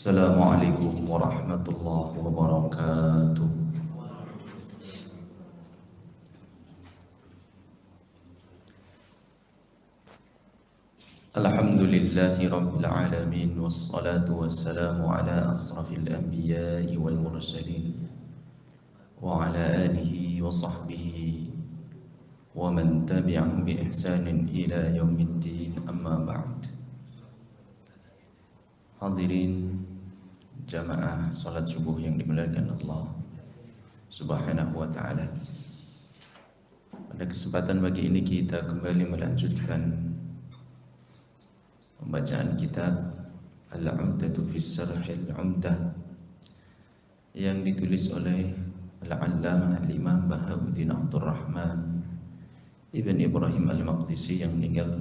Assalamualaikum warahmatullahi wabarakatuh. Alhamdulillahi rabbil alamin, wassalatu wassalamu ala asrafil anbiya'i wal mursalin wa ala alihi wa sahbihi wa man tabi'ahum bi ihsanin ila yaumiddin, amma ba'd. Hadirin jamaah salat subuh yang dimuliakan Allah Subhanahu wa ta'ala. Pada kesempatan pagi ini kita kembali melanjutkan pembacaan kitab Al-Umdatu fi Syarhil Umdah yang ditulis oleh Al-Allamah Al-Imam Bahabuddin Abdurrahman Ibn Ibrahim Al-Maqdisi yang meninggal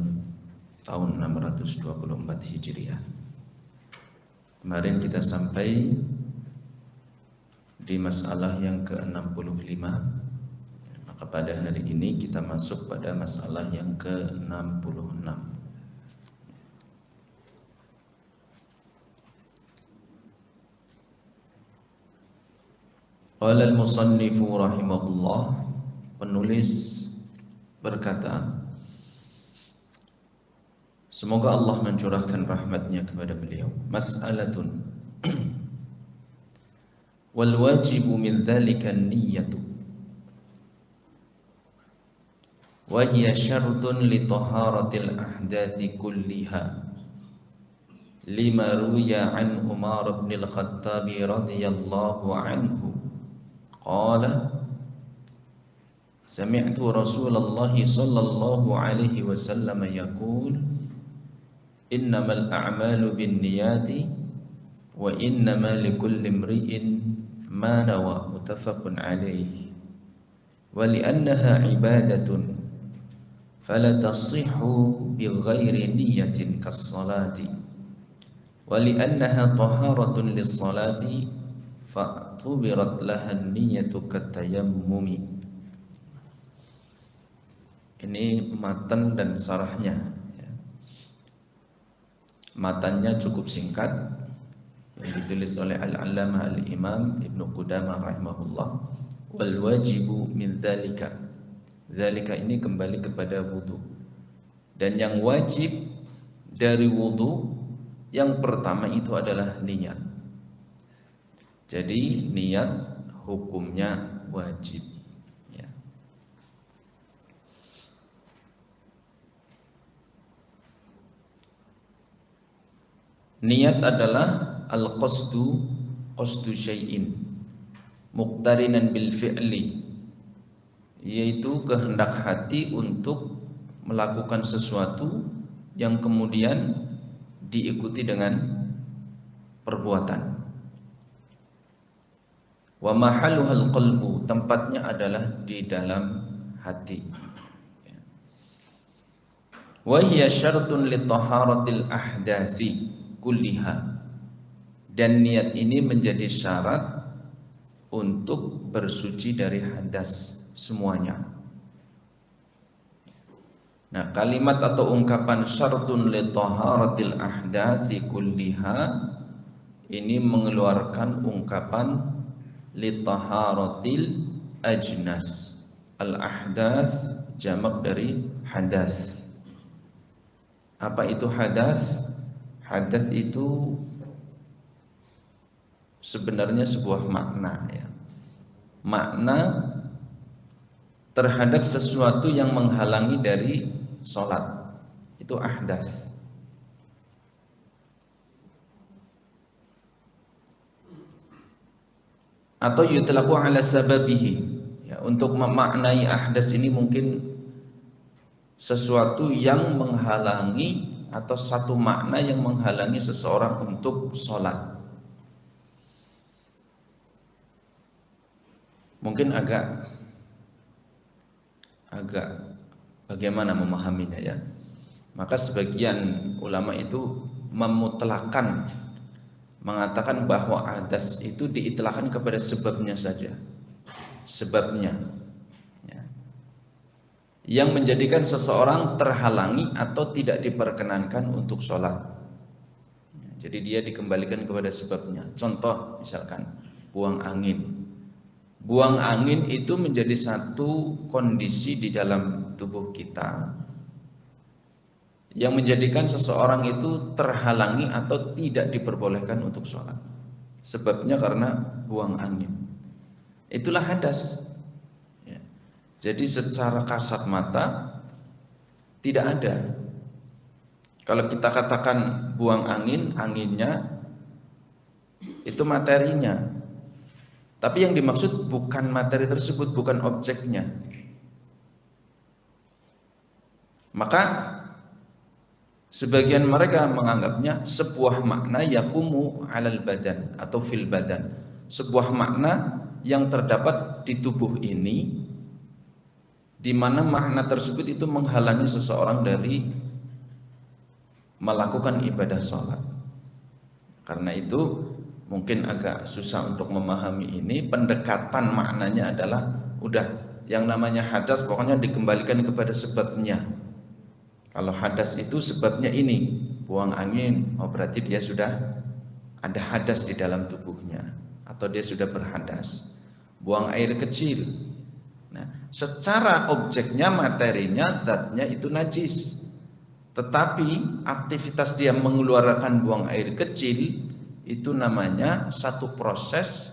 tahun 624 Hijriah. Kemarin kita sampai di masalah yang ke-65. Maka pada hari ini kita masuk pada masalah yang ke-66. Qala al-musannifu rahimahullah, penulis berkata, semoga Allah mencurahkan rahmatnya kepada beliau. Mas'alatun wal wajibu min dhalika an-niyyatu wa hiya syartun li taharatil ahdathi kulliha lima ruya an Umar bin al-Khattab radhiyallahu anhu qala sami'tu Rasulullah sallallahu alaihi wasallam yaqul innamal a'malu binniyati wa innama likulli imri'in ma nawa, muttafaqun alayhi. Wa li'annaha ibadatun fala tasihhu bighairi niyyatin kas-salati wa li'annaha taharatun lis-salati fa'tubirat laha an-niyyatu kat-tayammumi. Ini matan dan sarahnya. Matanya cukup singkat yang ditulis oleh Al-Allamah Al-Imam Ibnu Qudamah rahimahullah. Wal wajibu min dzalika. Dzalika ini kembali kepada wudu. Dan yang wajib dari wudu yang pertama itu adalah niat. Jadi niat hukumnya wajib. Niat adalah al-qasdu, qasdu syai'in muqtarinan bil fi'li, yaitu kehendak hati untuk melakukan sesuatu yang kemudian diikuti dengan perbuatan. Wa mahalluhal qalbu, tempatnya adalah di dalam hati. Wa hiya syartun li taharatil ahdathi kulliha, dan niat ini menjadi syarat untuk bersuci dari hadas semuanya. Nah, kalimat atau ungkapan syartun li taharatil ahdatsi kulliha ini mengeluarkan ungkapan li taharatil ajnas. Al ahdats jamak dari hadas. Apa itu hadas? Hadas itu sebenarnya sebuah makna, ya. Makna terhadap sesuatu yang menghalangi dari sholat, itu ahdas. Atau yutlaqu ala sababihi, ya, untuk memaknai ahdas ini mungkin sesuatu yang menghalangi atau satu makna yang menghalangi seseorang untuk sholat. Mungkin agak bagaimana memahaminya, ya. Maka sebagian ulama itu memutlakan, mengatakan bahwa hadas itu diitlaqkan kepada sebabnya saja. Sebabnya, ya, yang menjadikan seseorang terhalangi atau tidak diperkenankan untuk sholat. Jadi dia dikembalikan kepada sebabnya. Contoh misalkan buang angin. Buang angin itu menjadi satu kondisi di dalam tubuh kita yang menjadikan seseorang itu terhalangi atau tidak diperbolehkan untuk sholat. Sebabnya karena buang angin. Itulah hadas. Ya. Jadi secara kasat mata tidak ada. Kalau kita katakan buang angin, anginnya itu materinya. Tapi yang dimaksud bukan materi tersebut, bukan objeknya. Maka sebagian mereka menganggapnya sebuah makna yakumu alal badan atau fil badan. Sebuah makna yang terdapat di tubuh ini, di mana makna tersebut itu menghalangi seseorang dari melakukan ibadah sholat. Karena itu mungkin agak susah untuk memahami ini. Pendekatan maknanya adalah udah yang namanya hadas pokoknya dikembalikan kepada sebabnya. Kalau hadas itu sebabnya ini, buang angin, oh berarti dia sudah ada hadas di dalam tubuhnya atau dia sudah berhadas. Buang air kecil. Nah, secara objeknya, materinya, zatnya itu najis. Tetapi aktivitas dia mengeluarkan buang air kecil itu namanya satu proses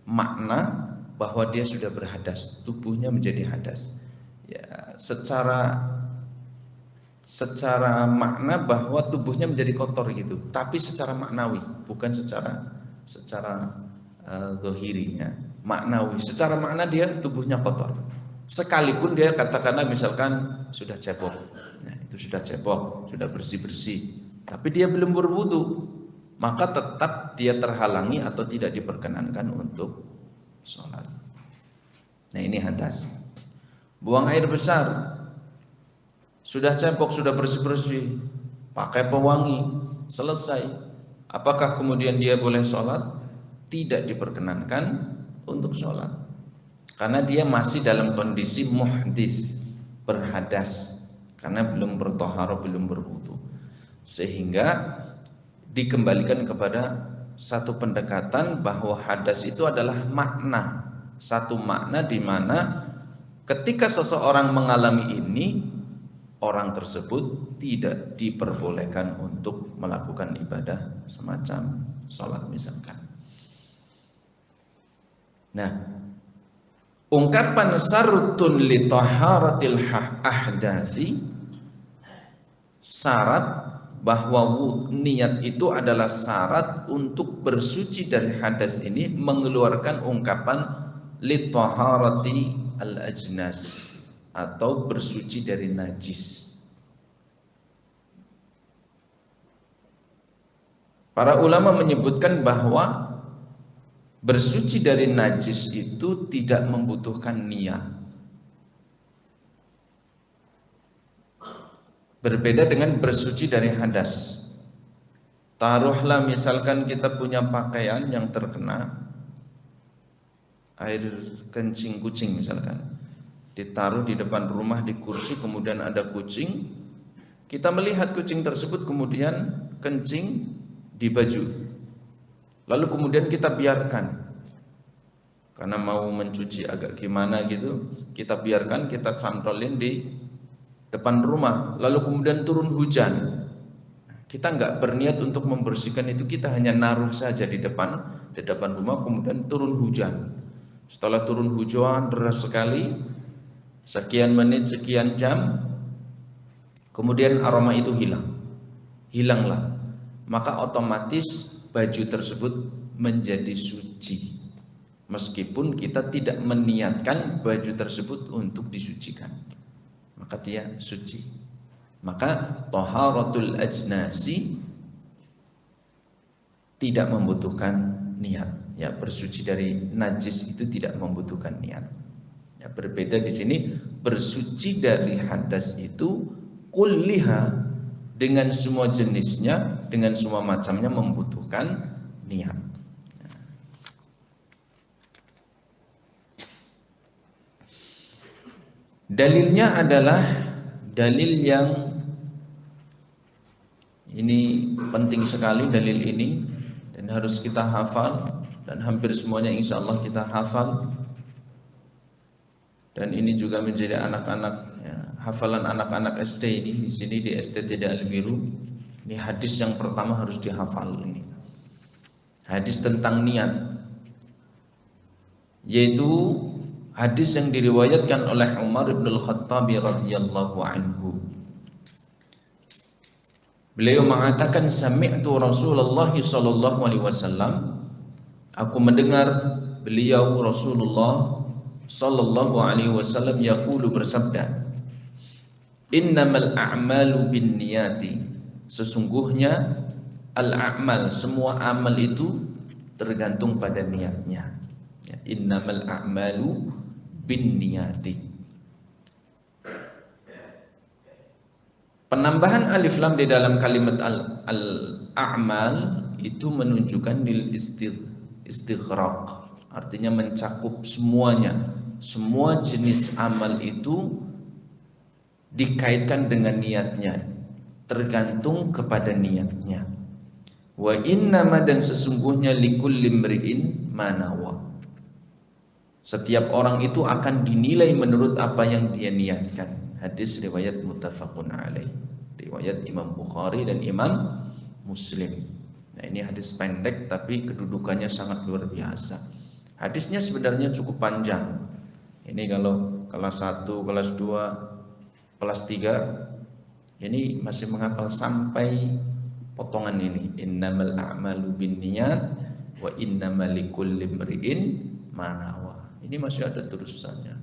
makna bahwa dia sudah berhadas, tubuhnya menjadi hadas. Ya, secara makna bahwa tubuhnya menjadi kotor gitu, tapi secara maknawi, bukan secara zahirinya, maknawi. Secara makna dia tubuhnya kotor. Sekalipun dia katakanlah misalkan sudah cebok, nah, itu sudah cebok, sudah bersih-bersih, tapi dia belum berwudu, maka tetap dia terhalangi atau tidak diperkenankan untuk sholat. Nah ini hadas. Buang air besar, sudah cebok, sudah bersih-bersih, pakai pewangi, selesai. Apakah kemudian dia boleh sholat? Tidak diperkenankan untuk sholat, karena dia masih dalam kondisi muhdits, berhadas, karena belum bertoharoh, belum berwudu. Sehingga dikembalikan kepada satu pendekatan bahwa hadas itu adalah makna, satu makna di mana ketika seseorang mengalami ini, orang tersebut tidak diperbolehkan untuk melakukan ibadah semacam sholat misalkan. Nah, ungkapan sarutun li taharatil ahdathi, syarat bahwa niat itu adalah syarat untuk bersuci dari hadas ini, mengeluarkan ungkapan li taharati al ajnas atau bersuci dari najis. Para ulama menyebutkan bahwa bersuci dari najis itu tidak membutuhkan niat. Berbeda dengan bersuci dari hadas. Taruhlah misalkan kita punya pakaian yang terkena air kencing kucing misalkan, ditaruh di depan rumah di kursi, kemudian ada kucing, kita melihat kucing tersebut kemudian kencing di baju, lalu kemudian kita biarkan karena mau mencuci agak gimana gitu, kita biarkan, kita cantolin di depan rumah, lalu kemudian turun hujan, kita nggak berniat untuk membersihkan itu, kita hanya naruh saja di depan rumah, kemudian turun hujan. Setelah turun hujan deras sekali, sekian menit, sekian jam, kemudian aroma itu hilanglah, maka otomatis baju tersebut menjadi suci, meskipun kita tidak meniatkan baju tersebut untuk disucikan, maka dia suci. Maka taharatul ajnasi tidak membutuhkan niat. Ya, bersuci dari najis itu tidak membutuhkan niat. Ya, berbeda di sini bersuci dari hadas itu kulliha, dengan semua jenisnya, dengan semua macamnya membutuhkan niat. Dalilnya adalah dalil yang Ini penting sekali dalil ini dan harus kita hafal, dan hampir semuanya insya Allah kita hafal. Dan ini juga menjadi anak-anak ya, hafalan anak-anak SD ini. Di sini di STT Al-Biru ini hadis yang pertama harus dihafal ini. Hadis tentang niat, yaitu hadis yang diriwayatkan oleh Umar bin Al-Khattab radhiyallahu anhu. Beliau mengatakan, sami'tu Rasulullah sallallahu alaihi wasallam, aku mendengar beliau Rasulullah sallallahu alaihi wasallam yaqulu, bersabda, innamal a'malu binniyati, sesungguhnya al-a'mal, semua amal itu tergantung pada niatnya. Ya, innamal a'malu binniyati. Penambahan alif lam di dalam kalimat al-a'mal itu menunjukkan lil istighraq, artinya mencakup semuanya. Semua jenis amal itu dikaitkan dengan niatnya, tergantung kepada niatnya. Wa innama, dan sesungguhnya, likulli imri'in ma nawa, setiap orang itu akan dinilai menurut apa yang dia niatkan. Hadis riwayat muttafaqun alaih, riwayat Imam Bukhari dan Imam Muslim. Nah, ini hadis pendek tapi kedudukannya sangat luar biasa. Hadisnya sebenarnya cukup panjang. Ini kalau kelas 1, kelas 2, kelas 3 ini masih menghafal sampai potongan ini. Innamal a'malu binniyat wa innamal likulli imri'in ma nawa. Ini masih ada terusannya.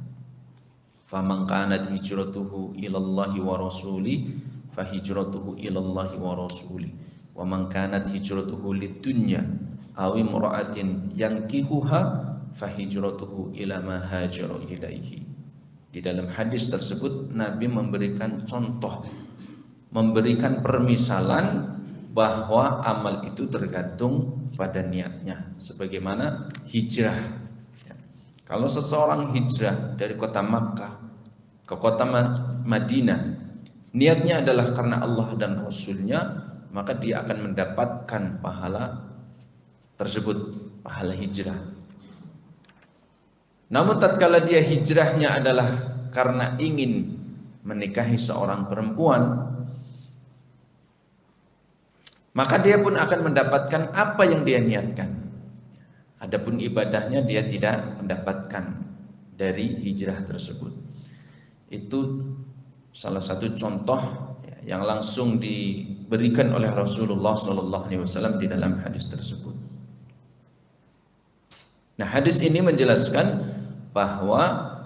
Faman kanat hijratuhu ilallahi wa rasuli fahijratuhu ilallahi wa rasuli wa man kanat hijratuhu lidunya aw imra'atin yankihuha fahijratuhu ila ma hajara ilaihi. Di dalam hadis tersebut Nabi memberikan contoh, memberikan permisalan bahwa amal itu tergantung pada niatnya, sebagaimana hijrah. Kalau seseorang hijrah dari kota Makkah ke kota Madinah, niatnya adalah karena Allah dan Rasulnya, maka dia akan mendapatkan pahala tersebut, pahala hijrah. Namun tatkala dia hijrahnya adalah karena ingin menikahi seorang perempuan, maka dia pun akan mendapatkan apa yang dia niatkan. Adapun ibadahnya dia tidak mendapatkan dari hijrah tersebut. Itu salah satu contoh yang langsung diberikan oleh Rasulullah SAW di dalam hadis tersebut. Nah, hadis ini menjelaskan bahwa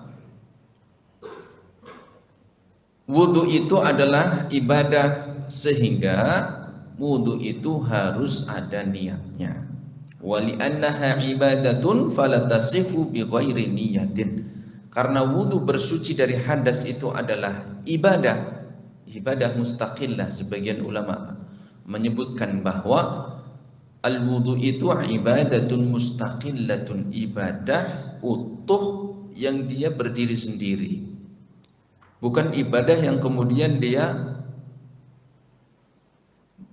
wudu itu adalah ibadah, sehingga wudu itu harus ada niatnya. Wali annaha ibadatun falatasifu bi ghairi niyatin, karena wudu bersuci dari hadas itu adalah ibadah, ibadah mustaqillah. Sebagian ulama menyebutkan bahwa al-wudu itu ibadatun mustaqillatun, ibadah utuh yang dia berdiri sendiri, bukan ibadah yang kemudian dia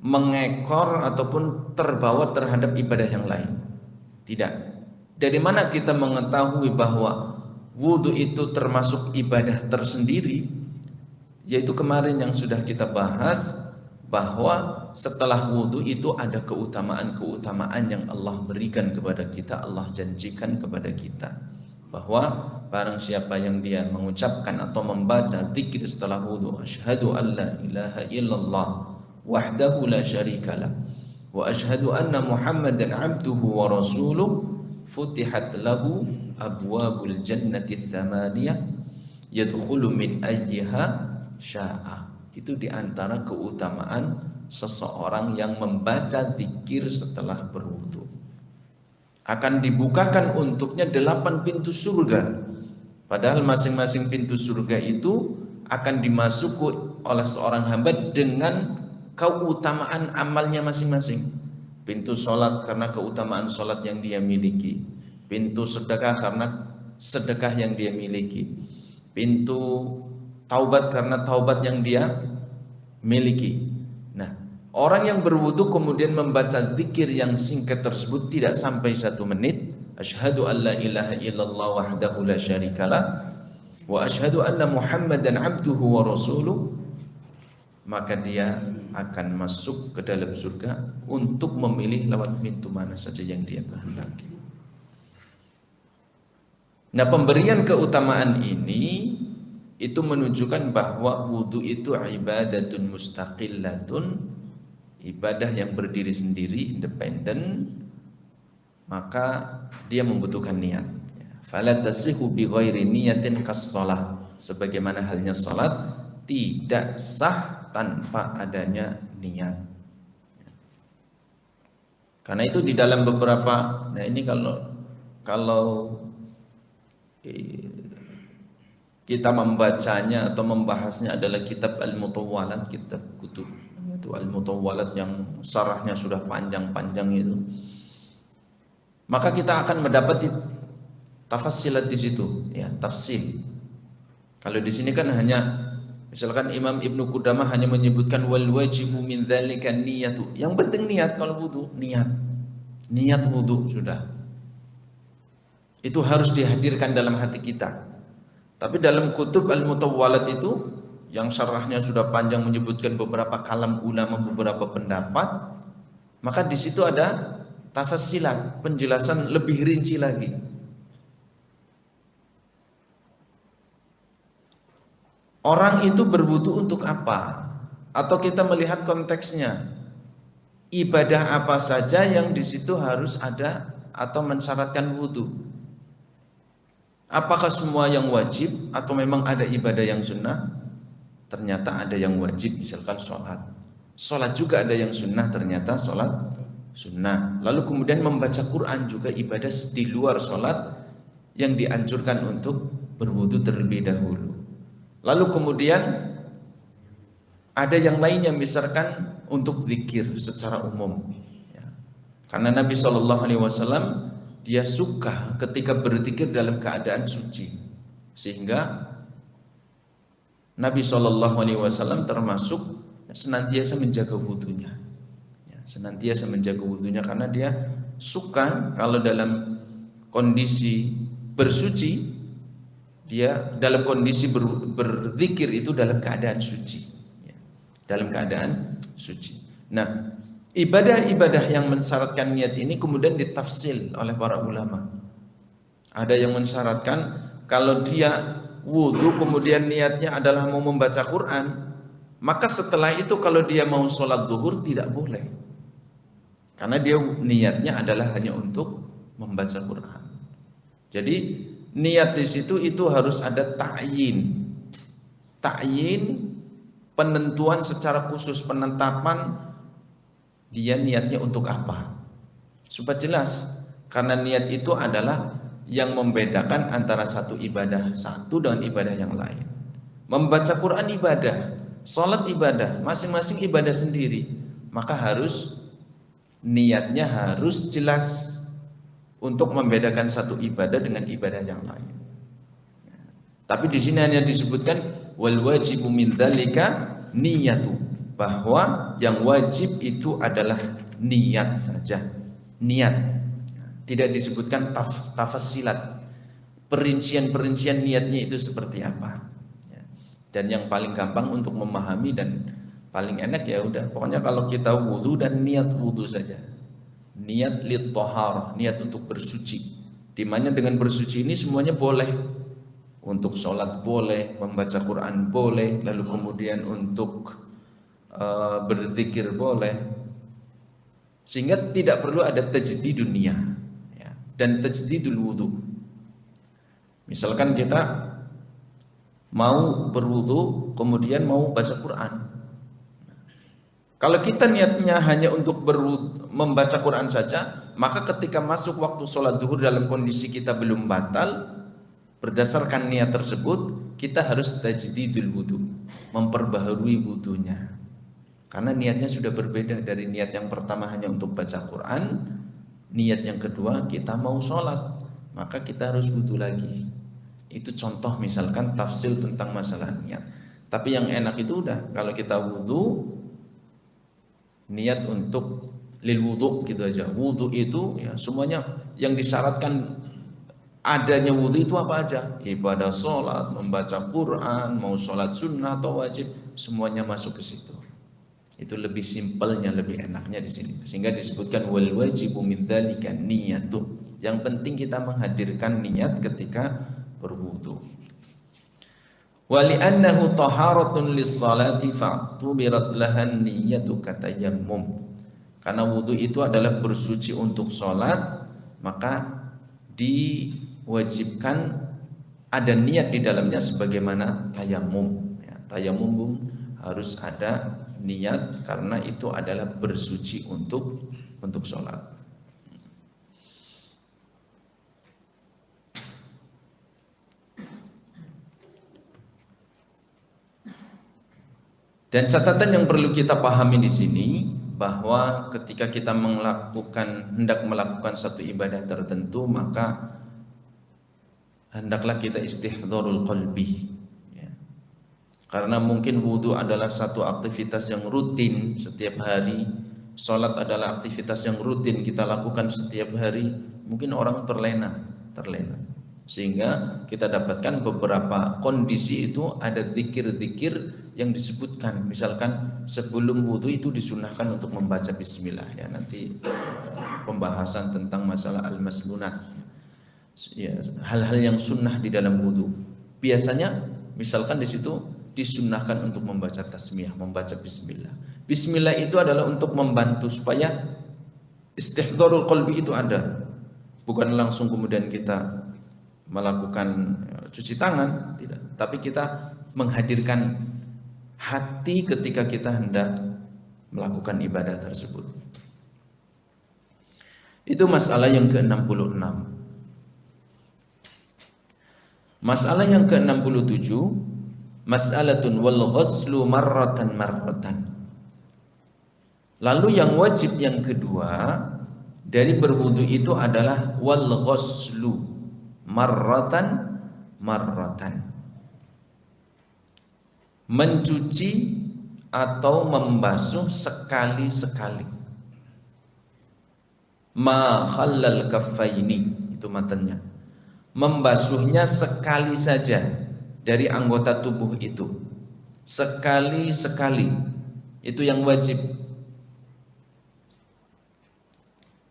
mengekor ataupun terbawa terhadap ibadah yang lain. Tidak. Dari mana kita mengetahui bahwa wudu itu termasuk ibadah tersendiri? Yaitu kemarin yang sudah kita bahas, bahwa setelah wudu itu ada keutamaan-keutamaan yang Allah berikan kepada kita, Allah janjikan kepada kita, bahwa barang siapa yang dia mengucapkan atau membaca zikir setelah wudu, asyhadu an la ilaha illallah wahdahu la syarikalah wa asyhadu anna Muhammadan abduhu wa rasuluh, futihat lahu abwabul jannati tsamaniyah yadkhulu min ayyiha sya'a. Itu diantara keutamaan seseorang yang membaca zikir setelah berwudu. Akan dibukakan untuknya 8 pintu surga, padahal masing-masing pintu surga itu akan dimasuki oleh seorang hamba dengan keutamaan amalnya masing-masing. Pintu sholat karena keutamaan sholat yang dia miliki, pintu sedekah karena sedekah yang dia miliki, pintu taubat karena taubat yang dia miliki. Nah, Orang yang berwudu kemudian membaca zikir yang singkat tersebut tidak sampai 1 menit, asyhadu an la ilaha illallah wahdahu la syarikalah wa asyhadu anna muhammadan abduhu wa rasuluh, maka dia akan masuk ke dalam surga untuk memilih lewat pintu mana saja yang dia kehendaki. Nah, pemberian keutamaan ini itu menunjukkan bahwa wudu itu ibadatun mustaqillatun, ibadah yang berdiri sendiri, independen, maka dia membutuhkan niat. Fala tasihu bi ghairi niyatin kas-shalah, sebagaimana halnya salat tidak sah tanpa adanya niat. Karena itu di dalam beberapa, nah ini kalau kita membacanya atau membahasnya adalah kitab Al-Mutawwalat, kitab kutub itu Al-Mutawwalat yang syarahnya sudah panjang-panjang itu, maka kita akan mendapati tafassilat di situ, ya, tafsil. Kalau di sini kan hanya misalkan Imam Ibnu Qudamah hanya menyebutkan wal wajibu min dzalika niyatu. Yang penting niat kalau wudu, niat. Niat wudu sudah. Itu harus dihadirkan dalam hati kita. Tapi dalam kutub Al-Mutawwalat itu yang syarahnya sudah panjang menyebutkan beberapa kalam ulama, beberapa pendapat, maka di situ ada tafassilat, penjelasan lebih rinci lagi. Orang itu berwudu untuk apa? Atau kita melihat konteksnya. Ibadah apa saja yang di situ harus ada atau mensyaratkan wudu? Apakah semua yang wajib atau memang ada ibadah yang sunnah? Ternyata ada yang wajib, misalkan sholat. Sholat juga ada yang sunnah, ternyata sholat sunnah. Lalu kemudian membaca Quran juga ibadah di luar sholat yang dianjurkan untuk berwudu terlebih dahulu. Lalu kemudian ada yang lainnya, misalkan untuk zikir secara umum. Ya. Karena Nabi SAW dia suka ketika berzikir dalam keadaan suci, sehingga Nabi SAW termasuk senantiasa menjaga wudunya, ya, senantiasa menjaga wudunya karena dia suka kalau dalam kondisi bersuci, dia dalam kondisi berzikir itu dalam keadaan suci, ya, dalam keadaan suci. Nah, ibadah-ibadah yang mensyaratkan niat ini kemudian ditafsil oleh para ulama. Ada yang mensyaratkan kalau dia wudu kemudian niatnya adalah mau membaca Quran, maka setelah itu kalau dia mau sholat zuhur tidak boleh, karena dia niatnya adalah hanya untuk membaca Quran. Jadi niat di situ itu harus ada ta'yin, penentuan secara khusus, penetapan dia niatnya untuk apa, supaya jelas. Karena niat itu adalah yang membedakan antara satu ibadah satu dengan ibadah yang lain. Membaca Quran ibadah, sholat ibadah, masing-masing ibadah sendiri, maka harus niatnya harus jelas untuk membedakan satu ibadah dengan ibadah yang lain. Tapi di sini hanya disebutkan wal wajibu min dzalika niyatu, bahwa yang wajib itu adalah niat saja, niat. Tidak disebutkan tafassilat, perincian niatnya itu seperti apa. Dan yang paling gampang untuk memahami dan paling enak ya udah, pokoknya kalau kita wudu dan niat wudu saja, niat lit thaharah, niat untuk bersuci. Dimana dengan bersuci ini semuanya boleh, untuk sholat boleh, membaca Quran boleh, lalu kemudian untuk berzikir boleh, sehingga tidak perlu ada tajdidun niyah, ya, dan tajdidul wudu. Misalkan kita mau berwudu kemudian mau baca Quran, kalau kita niatnya hanya untuk membaca Quran saja, maka ketika masuk waktu sholat zuhur dalam kondisi kita belum batal, berdasarkan niat tersebut kita harus tajdidul wudu, memperbaharui wudunya. Karena niatnya sudah berbeda dari niat yang pertama hanya untuk baca Quran, niat yang kedua kita mau sholat, maka kita harus wudu lagi. Itu contoh misalkan tafsil tentang masalah niat. Tapi yang enak itu udah, kalau kita wudu niat untuk lil wudu gitu aja. Wudu itu ya semuanya yang disyaratkan adanya wudu itu apa aja? Ibadah sholat, membaca Quran, mau sholat sunnah atau wajib, semuanya masuk ke situ. Itu lebih simpelnya, lebih enaknya di sini. Sehingga disebutkan wal wajibu min dzalika niyatu. Yang penting kita menghadirkan niat ketika berwudu. Wa li'annahu taharatun lis-salati fa'tubirat lahan niyatu katayammum. Karena wudu itu adalah bersuci untuk sholat, maka diwajibkan ada niat di dalamnya sebagaimana tayamum. Ya, tayamum harus ada niat karena itu adalah bersuci untuk sholat. Dan catatan yang perlu kita pahami di sini bahwa ketika kita hendak melakukan satu ibadah tertentu, maka hendaklah kita istihdharul qalbi. Karena mungkin wudu adalah satu aktivitas yang rutin setiap hari, sholat adalah aktivitas yang rutin kita lakukan setiap hari. Mungkin orang terlena. Sehingga kita dapatkan beberapa kondisi itu ada zikir-zikir yang disebutkan. Misalkan sebelum wudu itu disunahkan untuk membaca bismillah. Ya, nanti pembahasan tentang masalah al-masnunat. Ya, hal-hal yang sunnah di dalam wudu. Biasanya misalkan di situ disunahkan untuk membaca tasmiyah, membaca bismillah. Bismillah itu adalah untuk membantu supaya istihdharul qalbi itu ada. Bukan langsung kemudian kita melakukan cuci tangan, tidak. Tapi kita menghadirkan hati ketika kita hendak melakukan ibadah tersebut. Itu masalah yang ke-66. Masalah yang ke-67, mas'alatun wal ghuslu marratan. Lalu yang wajib yang kedua dari berwudu itu adalah wal ghuslu marratan. Mencuci atau membasuh sekali-sekali. Ma khallal kaffaini, itu matanya. Membasuhnya sekali saja dari anggota tubuh itu, sekali-sekali, itu yang wajib.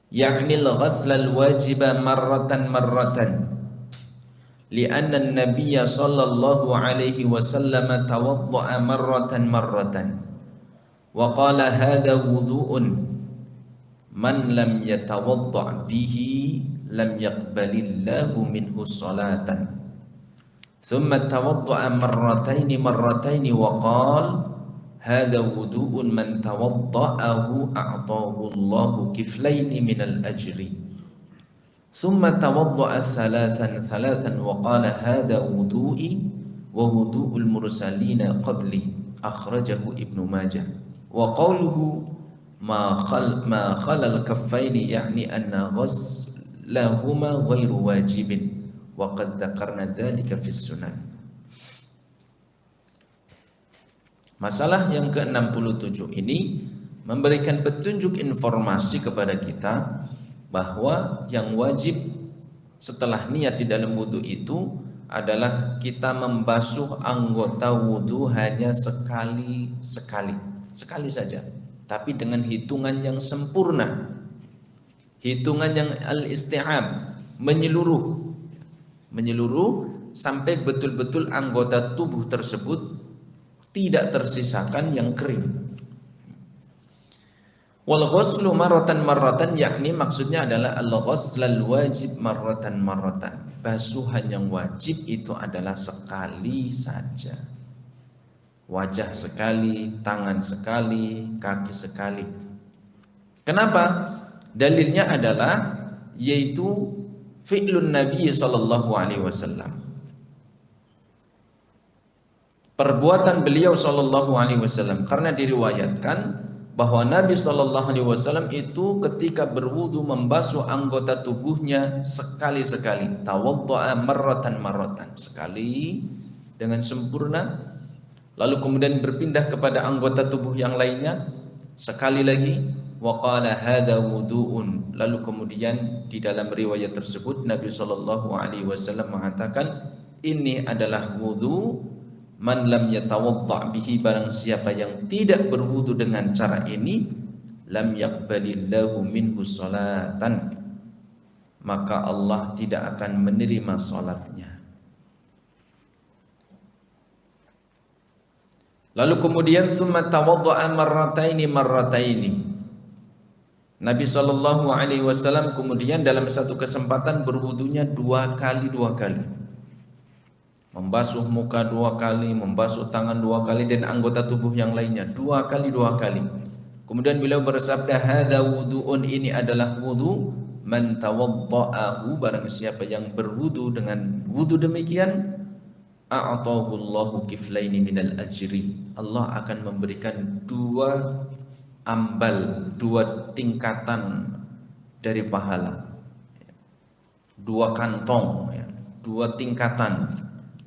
Ya'ni al-ghasl al-wajiba marratan li'anna an-nabiyya sallallahu alaihi wasallam tawadda'a marratan wa qala hadha wudu'un man lam yatawadda' bihi lam yaqbalillahu minhu salatan. Thumma tawadda'a marrataini wa qala hadha wudu'un man tawadda'ahu a'tahu Allahu kiflaini minal ajri. Thumma tawadda'a thalathan wa qala hadha wudu'i wa wudu'ul mursalina qabli, akhrajahu Ibnu Majah. Wa qawluhu ma khalal kaffaini ya'ni anna ghaslahuma ghairu wajibin wa qad dzakarna dzalika fis sunan. Masalah yang ke-67 ini memberikan petunjuk informasi kepada kita bahwa yang wajib setelah niat di dalam wudu itu adalah kita membasuh anggota wudu hanya sekali saja, tapi dengan hitungan yang sempurna, hitungan yang al-isti'ab, menyeluruh sampai betul-betul anggota tubuh tersebut tidak tersisakan yang kering. Wal ghuslu marratan yakni maksudnya adalah al-ghuslal wajib marratan. Basuhan yang wajib itu adalah sekali saja. Wajah sekali, tangan sekali, kaki sekali. Kenapa? Dalilnya adalah yaitu fi'lun Nabi sallallahu alaihi wasallam. Perbuatan beliau sallallahu alaihi wasallam, karena diriwayatkan bahwa Nabi sallallahu alaihi wasallam itu ketika berwudu membasuh anggota tubuhnya sekali-sekali, tawadda'a marratan, sekali dengan sempurna, lalu kemudian berpindah kepada anggota tubuh yang lainnya, Sekali lagi, wa qala hadza wudu'un. Lalu kemudian di dalam riwayat tersebut Nabi sallallahu alaihi wasallam mengatakan, ini adalah wudu man lam yatawadda bihi, barang siapa yang tidak berwudu dengan cara ini, lam yaqbalillahu minhu salatan, maka Allah tidak akan menerima salatnya. Lalu kemudian summa tawadda'a marrataini. Nabi sallallahu alaihi wasallam kemudian dalam satu kesempatan berwudunya dua kali. Membasuh muka dua kali, membasuh tangan dua kali, dan anggota tubuh yang lainnya dua kali. Kemudian beliau bersabda, hadza wudu'un, ini adalah wudu man tawadda'ahu, barang siapa yang berwudu dengan wudu demikian, a'atahu Allahu kiflaini minal ajri, Allah akan memberikan dua tingkatan dari pahala, dua kantong, dua tingkatan,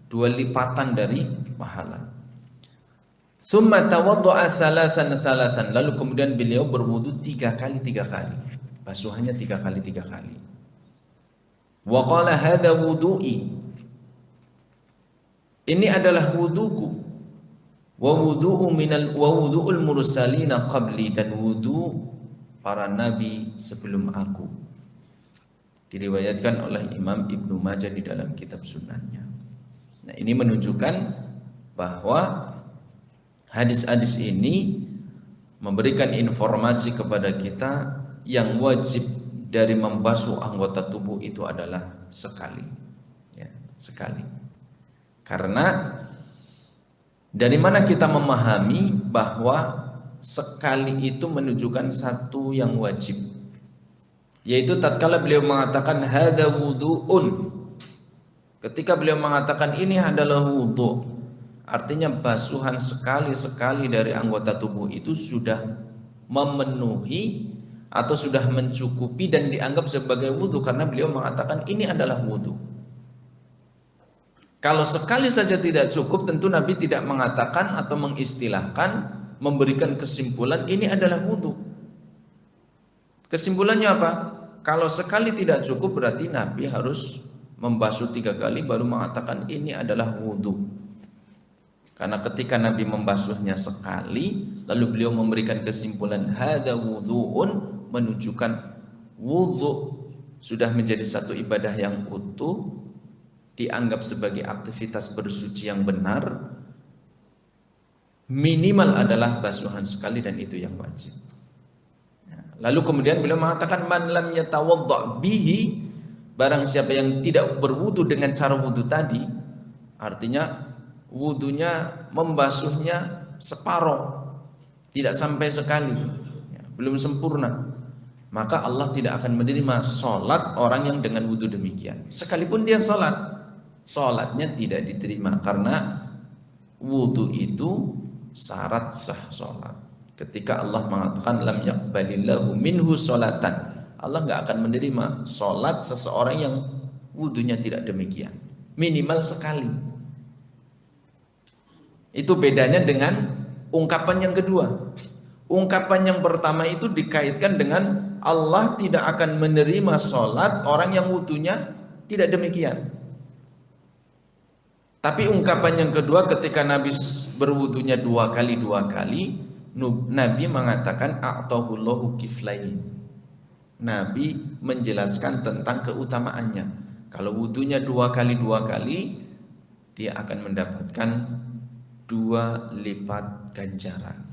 dua lipatan dari pahala. Summa tawadda'a thalathan, lalu kemudian beliau berwudu tiga kali, basuhannya tiga kali. Wa qala hadza wudu'i, ini adalah wuduku, wa wudu'ul mursalina qabli, dan wudu para nabi sebelum aku. Diriwayatkan oleh Imam Ibnu Majah di dalam kitab sunannya. Nah, ini menunjukkan bahwa hadis-hadis ini memberikan informasi kepada kita yang wajib dari membasuh anggota tubuh itu adalah sekali. Karena dari mana kita memahami bahwa sekali itu menunjukkan satu yang wajib, yaitu tatkala beliau mengatakan hadza wudu'un. Ketika beliau mengatakan ini adalah wudu, artinya basuhan sekali dari anggota tubuh itu sudah memenuhi atau sudah mencukupi dan dianggap sebagai wudu, karena beliau mengatakan ini adalah wudu. Kalau sekali saja tidak cukup, tentu Nabi tidak mengatakan atau mengistilahkan, memberikan kesimpulan ini adalah wudu. Kesimpulannya apa? Kalau sekali tidak cukup, berarti Nabi harus membasuh 3 kali baru mengatakan ini adalah wudu. Karena ketika Nabi membasuhnya sekali, lalu beliau memberikan kesimpulan hadza wudu'un, menunjukkan wudu sudah menjadi satu ibadah yang utuh, dianggap sebagai aktivitas bersuci yang benar, minimal adalah basuhan sekali, dan itu yang wajib. Lalu kemudian beliau mengatakan man lam yatawadda bihi, barang siapa yang tidak berwudu dengan cara wudu tadi, artinya wudunya membasuhnya separoh, tidak sampai sekali, belum sempurna, maka Allah tidak akan menerima sholat orang yang dengan wudu demikian. Sekalipun dia sholatnya tidak diterima, karena wudu itu syarat sah sholat. Ketika Allah mengatakan lam yaqbalillahu minhu sholatan, Allah nggak akan menerima sholat seseorang yang wudunya tidak demikian, minimal sekali. Itu bedanya dengan ungkapan yang kedua. Ungkapan yang pertama itu dikaitkan dengan Allah tidak akan menerima sholat orang yang wudunya tidak demikian. Tapi ungkapan yang kedua, ketika Nabi berwudunya 2 kali, Nabi mengatakan a'tahullahu kiflain. Nabi menjelaskan tentang keutamaannya. Kalau wudunya 2 kali, dia akan mendapatkan 2 lipat ganjaran.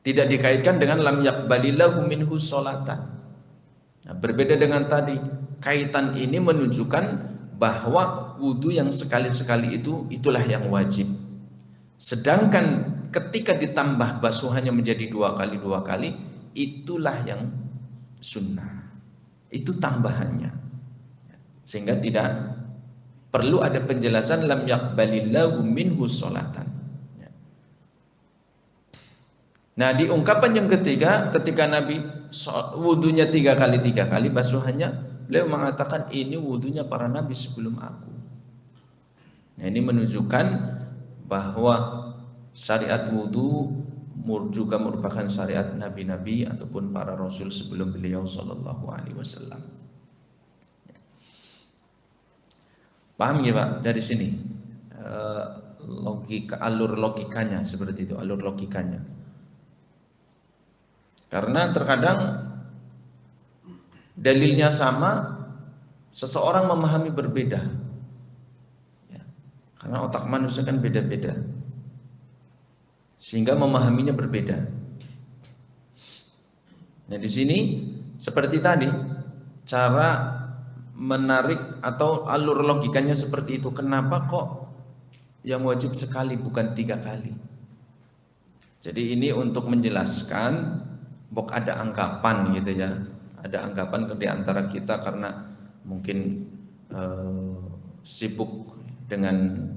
Tidak dikaitkan dengan lam yaqbalillahu minhu sholatan. Nah, berbeda dengan tadi, kaitan ini menunjukkan bahwa wudu yang sekali-sekali itulah yang wajib. Sedangkan ketika ditambah basuhannya menjadi 2 kali, itulah yang sunnah. Itu tambahannya. Sehingga tidak perlu ada penjelasan lam yaqbalillahu minhu sholatan. Nah, di ungkapan yang ketiga, ketika Nabi wudunya 3 kali basuhannya, beliau mengatakan ini wudunya para nabi sebelum aku. Nah, ini menunjukkan bahwa Syariat wudu juga merupakan syariat nabi-nabi ataupun para rasul sebelum beliau sallallahu alaihi wasallam. Paham ya Pak dari sini? Logika, alur logikanya seperti itu, alur logikanya. Karena terkadang dalilnya sama, seseorang memahami berbeda. Ya, karena otak manusia kan beda-beda, sehingga memahaminya berbeda. Nah di sini seperti tadi, cara menarik atau alur logikanya seperti itu. Kenapa kok yang wajib sekali bukan 3 kali? Jadi ini untuk menjelaskan, ada anggapan gitu ya, ada anggapan di antara kita karena mungkin sibuk dengan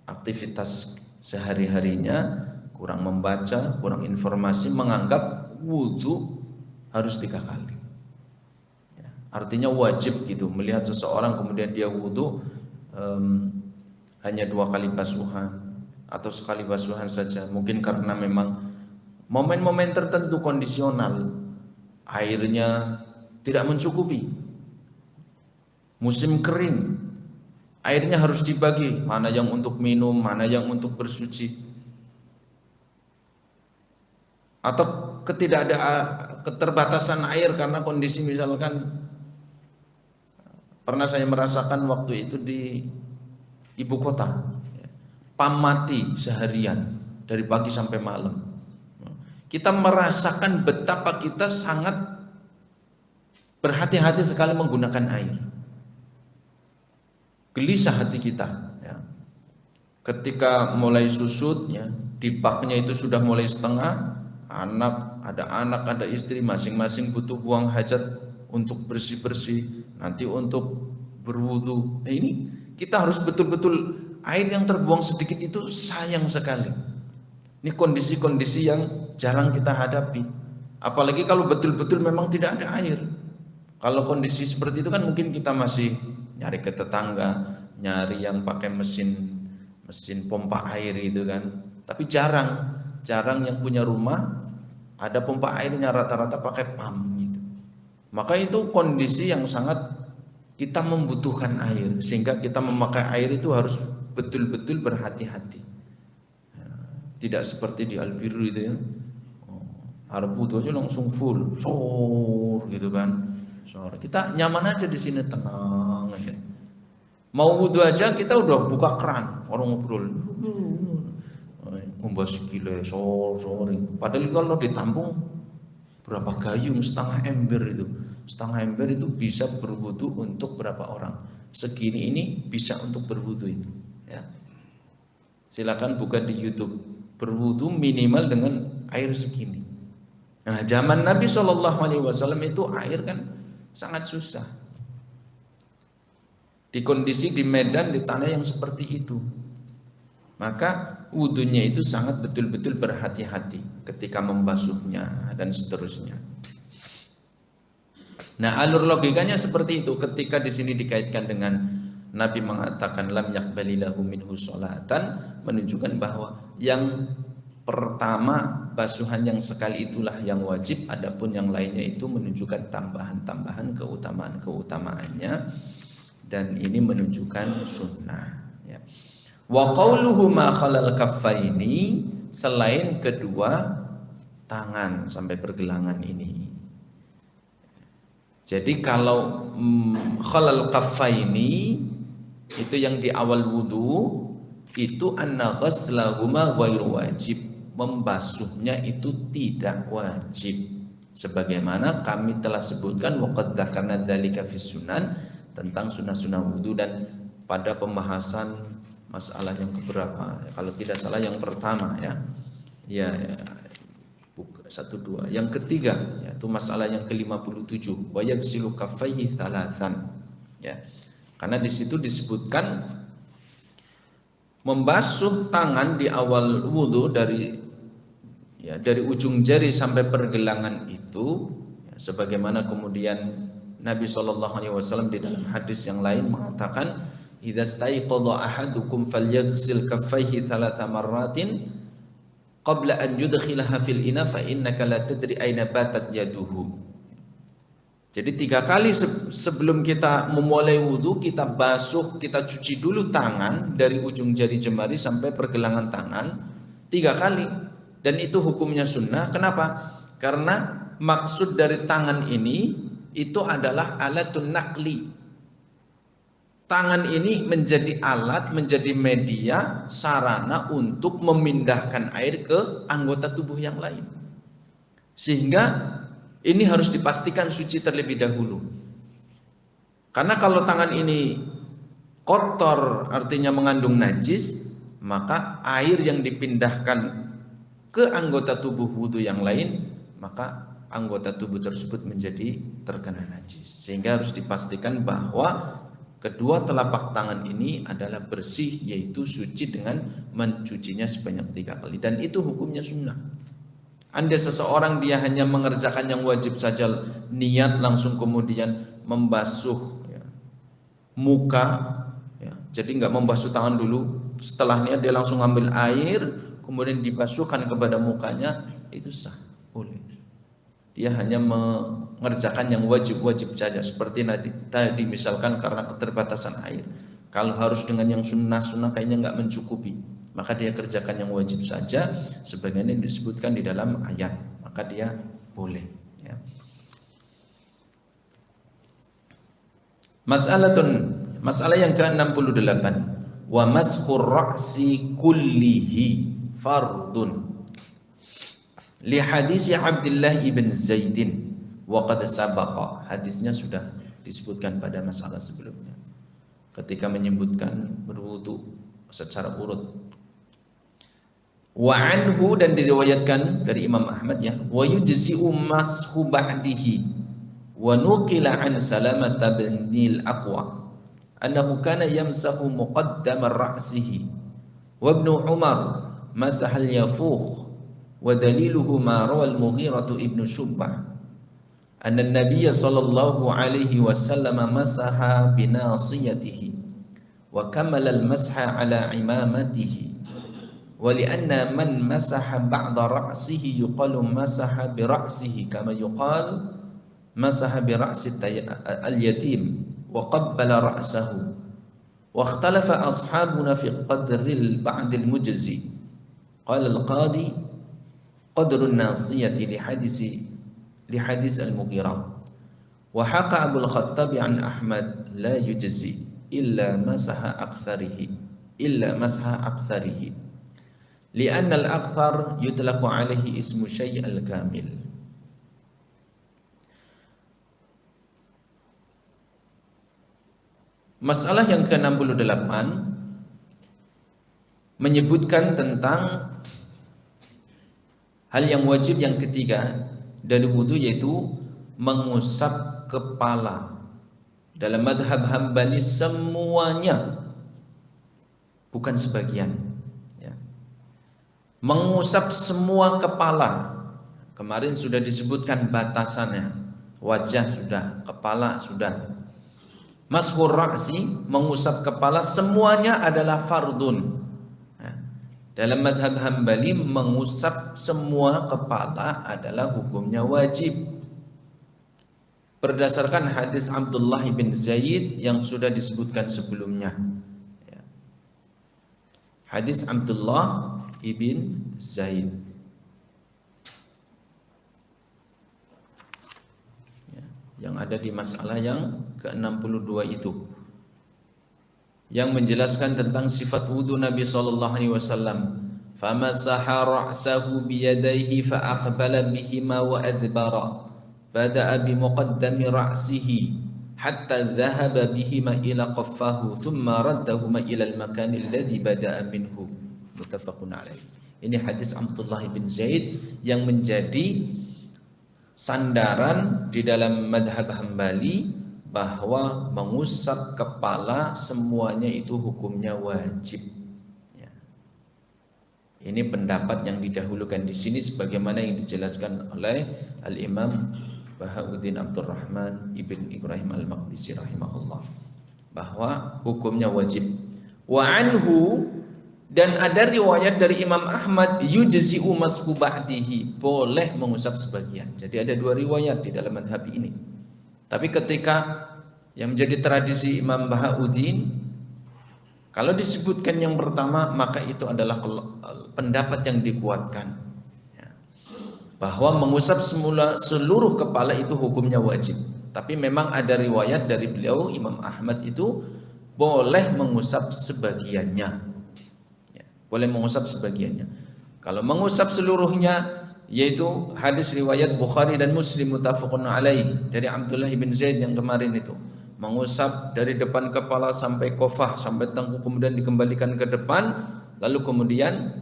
aktivitas sehari-harinya, kurang membaca, kurang informasi, menganggap wudhu harus 3 kali. Ya, artinya wajib gitu, melihat seseorang kemudian dia wudhu hanya 2 kali basuhan atau sekali basuhan saja. Mungkin karena memang momen-momen tertentu kondisional, airnya tidak mencukupi, musim kering, airnya harus dibagi, mana yang untuk minum, mana yang untuk bersuci. Atau keterbatasan air karena kondisi, misalkan pernah saya merasakan waktu itu di ibu kota, PAM mati seharian dari pagi sampai malam. Kita merasakan betapa kita sangat berhati-hati sekali menggunakan air. Gelisah hati kita ya. Ketika mulai susut ya, di baknya itu sudah mulai setengah, ada anak, ada istri, masing-masing butuh buang hajat untuk bersih-bersih, nanti untuk berwudu. Nah ini kita harus betul-betul, air yang terbuang sedikit itu sayang sekali. Ini kondisi-kondisi yang jarang kita hadapi. Apalagi kalau betul-betul memang tidak ada air. Kalau kondisi seperti itu kan mungkin kita masih nyari ke tetangga, nyari yang pakai mesin pompa air itu kan. Tapi jarang yang punya rumah ada pompa airnya, rata-rata pakai PAM gitu. Maka itu kondisi yang sangat kita membutuhkan air, sehingga kita memakai air itu harus betul-betul berhati-hati. Tidak seperti di Al-Birru itu ya, harus butuh aja langsung full, gitu kan. Kita nyaman aja di sini, tenang aja. Mau wudu aja kita udah buka keran, orang ngobrol, ngumbas gile, padahal kalau ditampung berapa gayung, setengah ember itu. Setengah ember itu bisa berwudu untuk berapa orang? Segini ini bisa untuk berwudu ini. Ya. Silakan buka di YouTube. Berwudu minimal dengan air segini. Nah, zaman Nabi SAW itu air kan sangat susah. Di kondisi di medan, di tanah yang seperti itu, maka wudunya itu sangat betul-betul berhati-hati ketika membasuhnya dan seterusnya. Nah, alur logikanya seperti itu. Ketika di sini dikaitkan dengan Nabi mengatakan lam yaqbalillahu minhu sholatan, menunjukkan bahwa yang pertama basuhan yang sekali itulah yang wajib, adapun yang lainnya itu menunjukkan tambahan-tambahan keutamaannya, dan ini menunjukkan sunnah ya. Wa qauluhu ma khalal kaffaini, selain kedua tangan sampai pergelangan ini. Jadi kalau khalal kaffaini itu yang di awal wudu, itu anna ghaslahuma ghairu wajib, membasuhnya itu tidak wajib, sebagaimana kami telah sebutkan waqad dzakarna dzalika fis sunan, tentang sunnah-sunnah wudu, dan pada pembahasan masalah yang keberapa, kalau tidak salah yang pertama ya 1-2. Yang ketiga yaitu masalah yang ke-57, wa yaghsilu kaffaihi thalathan ya. Karena di situ disebutkan membasuh tangan di awal wudu dari ujung jari sampai pergelangan itu ya, sebagaimana kemudian Nabi SAW di dalam hadis yang lain mengatakan idza staiqadha ahadukum falyaghsil kaffaihi thalatha marratin qabla an yudkhilaha fil ina fa innaka la tadri aina batat yaduhu. Jadi 3 kali sebelum kita memulai wudu, kita basuh, kita cuci dulu tangan dari ujung jari jemari sampai pergelangan tangan 3 kali. Dan itu hukumnya sunnah. Kenapa? Karena maksud dari tangan ini itu adalah alatun naqli. Tangan ini menjadi alat, menjadi media, sarana untuk memindahkan air ke anggota tubuh yang lain. Sehingga ini harus dipastikan suci terlebih dahulu. Karena kalau tangan ini kotor, artinya mengandung najis, maka air yang dipindahkan ke anggota tubuh wudu yang lain, maka anggota tubuh tersebut menjadi terkena najis. Sehingga harus dipastikan bahwa kedua telapak tangan ini adalah bersih, yaitu suci dengan mencucinya sebanyak 3 kali. Dan itu hukumnya sunnah. Andai seseorang dia hanya mengerjakan yang wajib saja, niat langsung kemudian membasuh muka, jadi nggak membasuh tangan dulu, setelah niat dia langsung ambil air kemudian dibasuhkan kepada mukanya, itu sah, boleh. Dia hanya mengerjakan yang wajib-wajib saja, seperti tadi misalkan karena keterbatasan air. Kalau harus dengan yang sunnah-sunnah kayaknya nggak mencukupi, maka dia kerjakan yang wajib saja sebagaimana yang disebutkan di dalam ayat, maka dia boleh, ya. Masalah yang ke-68, wa mashur ra'si kullihi fardun li hadis Abdullah ibn Zaidin wa qad sabaqa. Hadisnya sudah disebutkan pada masalah sebelumnya ketika menyebutkan berwudu secara urut. Wa anhu, dan diriwayatkan dari Imam Ahmad, ya, wa yujzi'u mashu ba'dihi wa nuqila an Salamah bin al-Aqwa annahu kana yamsahu muqaddam ra'sihi wa ibnu Umar masah al-yafuq wa daliluhu ma rawa al-Mughirah ibnu Syu'bah anna an-nabiy sallallahu alaihi wasallam masaha bi nasiyatihi wa kamala al-masha ala imamatihi wa li'anna man masaha ba'da ra'sihi yuqalu masaha bi ra'sihi kama yuqal masaha bi ra'si al-yatim wa qabbala ra'sahu wa ikhtalafa ashabuna fi qadri al-ba'd al-mujzi. Qala al-qadi qadru an-nasiyati li hadis al-Mughirah wa haqa Abu al-Khattab an Ahmad la yujzi illa masaha aktharihi li'anna al-akthar yutlaqu alaihi ismu syai' al-kamil. Masalah yang ke-68 menyebutkan tentang hal yang wajib yang ketiga dari wudu, yaitu mengusap kepala. Dalam madhab Hambali semuanya, bukan sebagian, ya. Mengusap semua kepala. Kemarin sudah disebutkan batasannya, wajah sudah, kepala sudah. Mashur ra'si, mengusap kepala, semuanya adalah fardun. Dalam madhab Hambali, mengusap semua kepala adalah hukumnya wajib, berdasarkan hadis Abdullah bin Zaid yang sudah disebutkan sebelumnya. Hadis Abdullah ibn Zaid, yang ada di masalah yang ke-62 itu, yang menjelaskan tentang sifat wudu Nabi sallallahu alaihi wasallam. Famasaha ra'sahu biyadayhi fa'aqbala bihima wa adbara bada'a bimuqaddami ra'sihi hatta dhahaba bihima ila qaffahu thumma raddahuma ila al-makan alladhi bada'a minhu. Muttafaqun alaih. Ini hadis Abdullah bin Zaid yang menjadi sandaran di dalam madhab Hambali bahwa mengusap kepala semuanya itu hukumnya wajib. Ya. Ini pendapat yang didahulukan di sini sebagaimana yang dijelaskan oleh Al-Imam Bahauddin Abdurrahman ibn Ibrahim Al-Maqdisi rahimahullah, bahwa hukumnya wajib. Wa anhu, Dan ada riwayat dari Imam Ahmad yujzi'u mashu ba'dihi, boleh mengusap sebagian. Jadi ada dua riwayat di dalam madhab ini. Tapi ketika yang menjadi tradisi Imam Bahauddin, kalau disebutkan yang pertama maka itu adalah pendapat yang dikuatkan, ya, bahwa mengusap semula seluruh kepala itu hukumnya wajib. Tapi memang ada riwayat dari beliau Imam Ahmad itu boleh mengusap sebagiannya. Boleh mengusap sebagiannya. Kalau mengusap seluruhnya, yaitu hadis riwayat Bukhari dan Muslim muttafaqun alaih dari Abdullah bin Zaid yang kemarin itu, mengusap dari depan kepala sampai kofah, sampai tengkuk, kemudian dikembalikan ke depan, lalu kemudian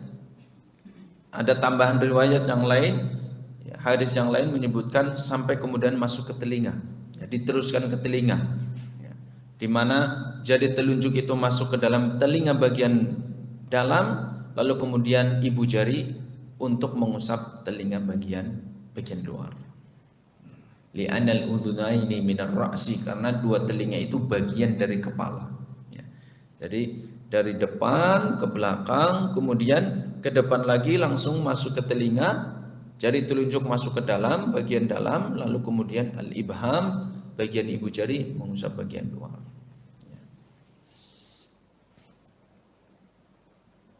ada tambahan riwayat yang lain, hadis yang lain menyebutkan sampai kemudian masuk ke telinga, ya, diteruskan ke telinga, ya, di mana jari telunjuk itu masuk ke dalam telinga bagian dalam, lalu kemudian ibu jari untuk mengusap telinga bagian luar. Li'anal udhunaini minar ra'si, karena dua telinga itu bagian dari kepala, ya. Jadi dari depan ke belakang, kemudian ke depan lagi langsung masuk ke telinga, jari telunjuk masuk ke dalam bagian dalam, lalu kemudian al-ibham bagian ibu jari mengusap bagian luar.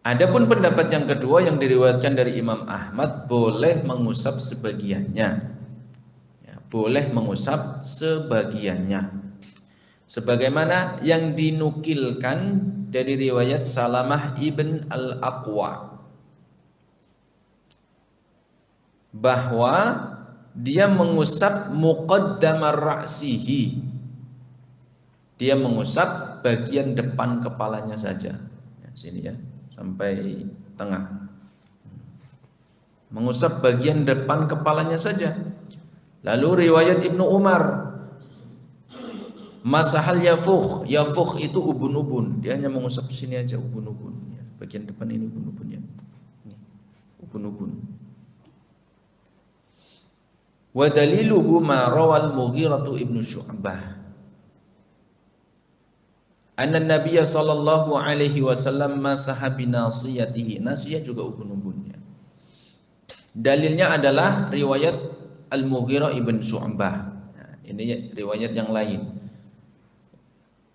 Adapun pendapat yang kedua yang diriwayatkan dari Imam Ahmad, boleh mengusap sebagiannya, ya, boleh mengusap sebagiannya, sebagaimana yang dinukilkan dari riwayat Salamah ibn al-Aqwa, bahwa dia mengusap muqaddamar ra'sihi, dia mengusap bagian depan kepalanya saja, ya, sini ya, sampai tengah, mengusap bagian depan kepalanya saja. Lalu riwayat Ibnu Umar, masahal yafukh, yafukh itu ubun-ubun, dia hanya mengusap sini aja, ubun-ubun, ya, bagian depan ini ubun-ubunnya, ini ubun-ubun. Wa daliluhu ma rawal Mughirah ibnu Syu'bah anna Nabiya sallallahu alaihi wasallam masaha binasiyatihi, nasiyah juga ubun-ubunnya. Dalilnya adalah riwayat Al-Mughirah ibn Syu'bah. Nah, ini riwayat yang lain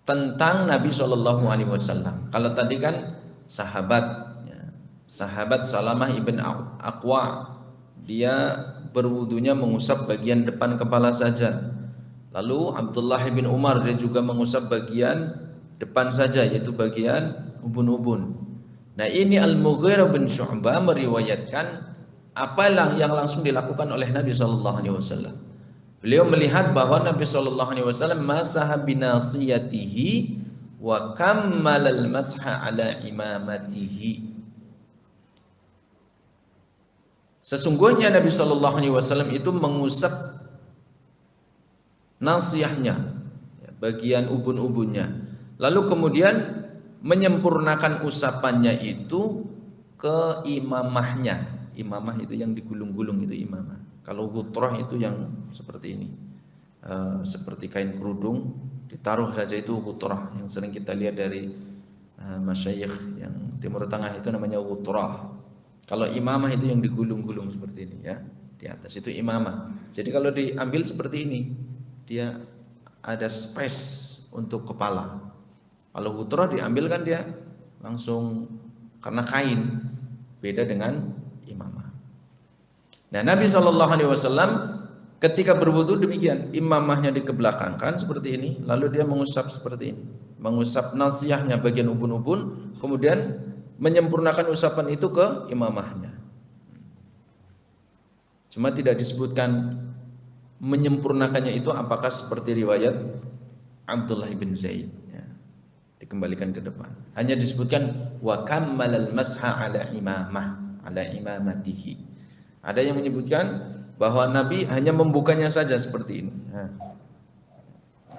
tentang Nabi sallallahu alaihi wasallam. Kalau tadi kan sahabat, ya, sahabat Salamah ibn Aqwa, dia berwudunya mengusap bagian depan kepala saja. Lalu Abdullah bin Umar, dia juga mengusap bagian depan saja, yaitu bagian ubun-ubun. Nah, ini Al-Mughirah bin Syu'bah meriwayatkan apa yang langsung dilakukan oleh Nabi sallallahu alaihi wasallam. Beliau melihat bahwa Nabi sallallahu alaihi wasallam masaha binasiyatihi wa kammal al-masha ala imamatihi. Sesungguhnya Nabi sallallahu alaihi wasallam itu mengusap nasiyahnya, bagian ubun-ubunnya, lalu kemudian menyempurnakan usapannya itu ke imamahnya. Imamah itu yang digulung-gulung, itu imamah. Kalau ghutrah itu yang seperti ini, seperti kain kerudung ditaruh saja, itu ghutrah yang sering kita lihat dari masyayikh yang Timur Tengah, itu namanya ghutrah. Kalau imamah itu yang digulung-gulung seperti ini, ya, di atas itu imamah. Jadi kalau diambil seperti ini, dia ada space untuk kepala. Kalau ghutrah diambil kan dia langsung, karena kain, beda dengan imamah. Nah, Nabi SAW ketika berwudu demikian, imamahnya dikebelakangkan seperti ini, lalu dia mengusap seperti ini, mengusap nasiyahnya bagian ubun-ubun, kemudian menyempurnakan usapan itu ke imamahnya. Cuma tidak disebutkan menyempurnakannya itu apakah seperti riwayat Abdullah bin Zaid, ya, dikembalikan ke depan. Hanya disebutkan wa kammalal masha ala imamah, ala imamatihi. Ada yang menyebutkan bahwa Nabi hanya membukanya saja seperti ini. Nah,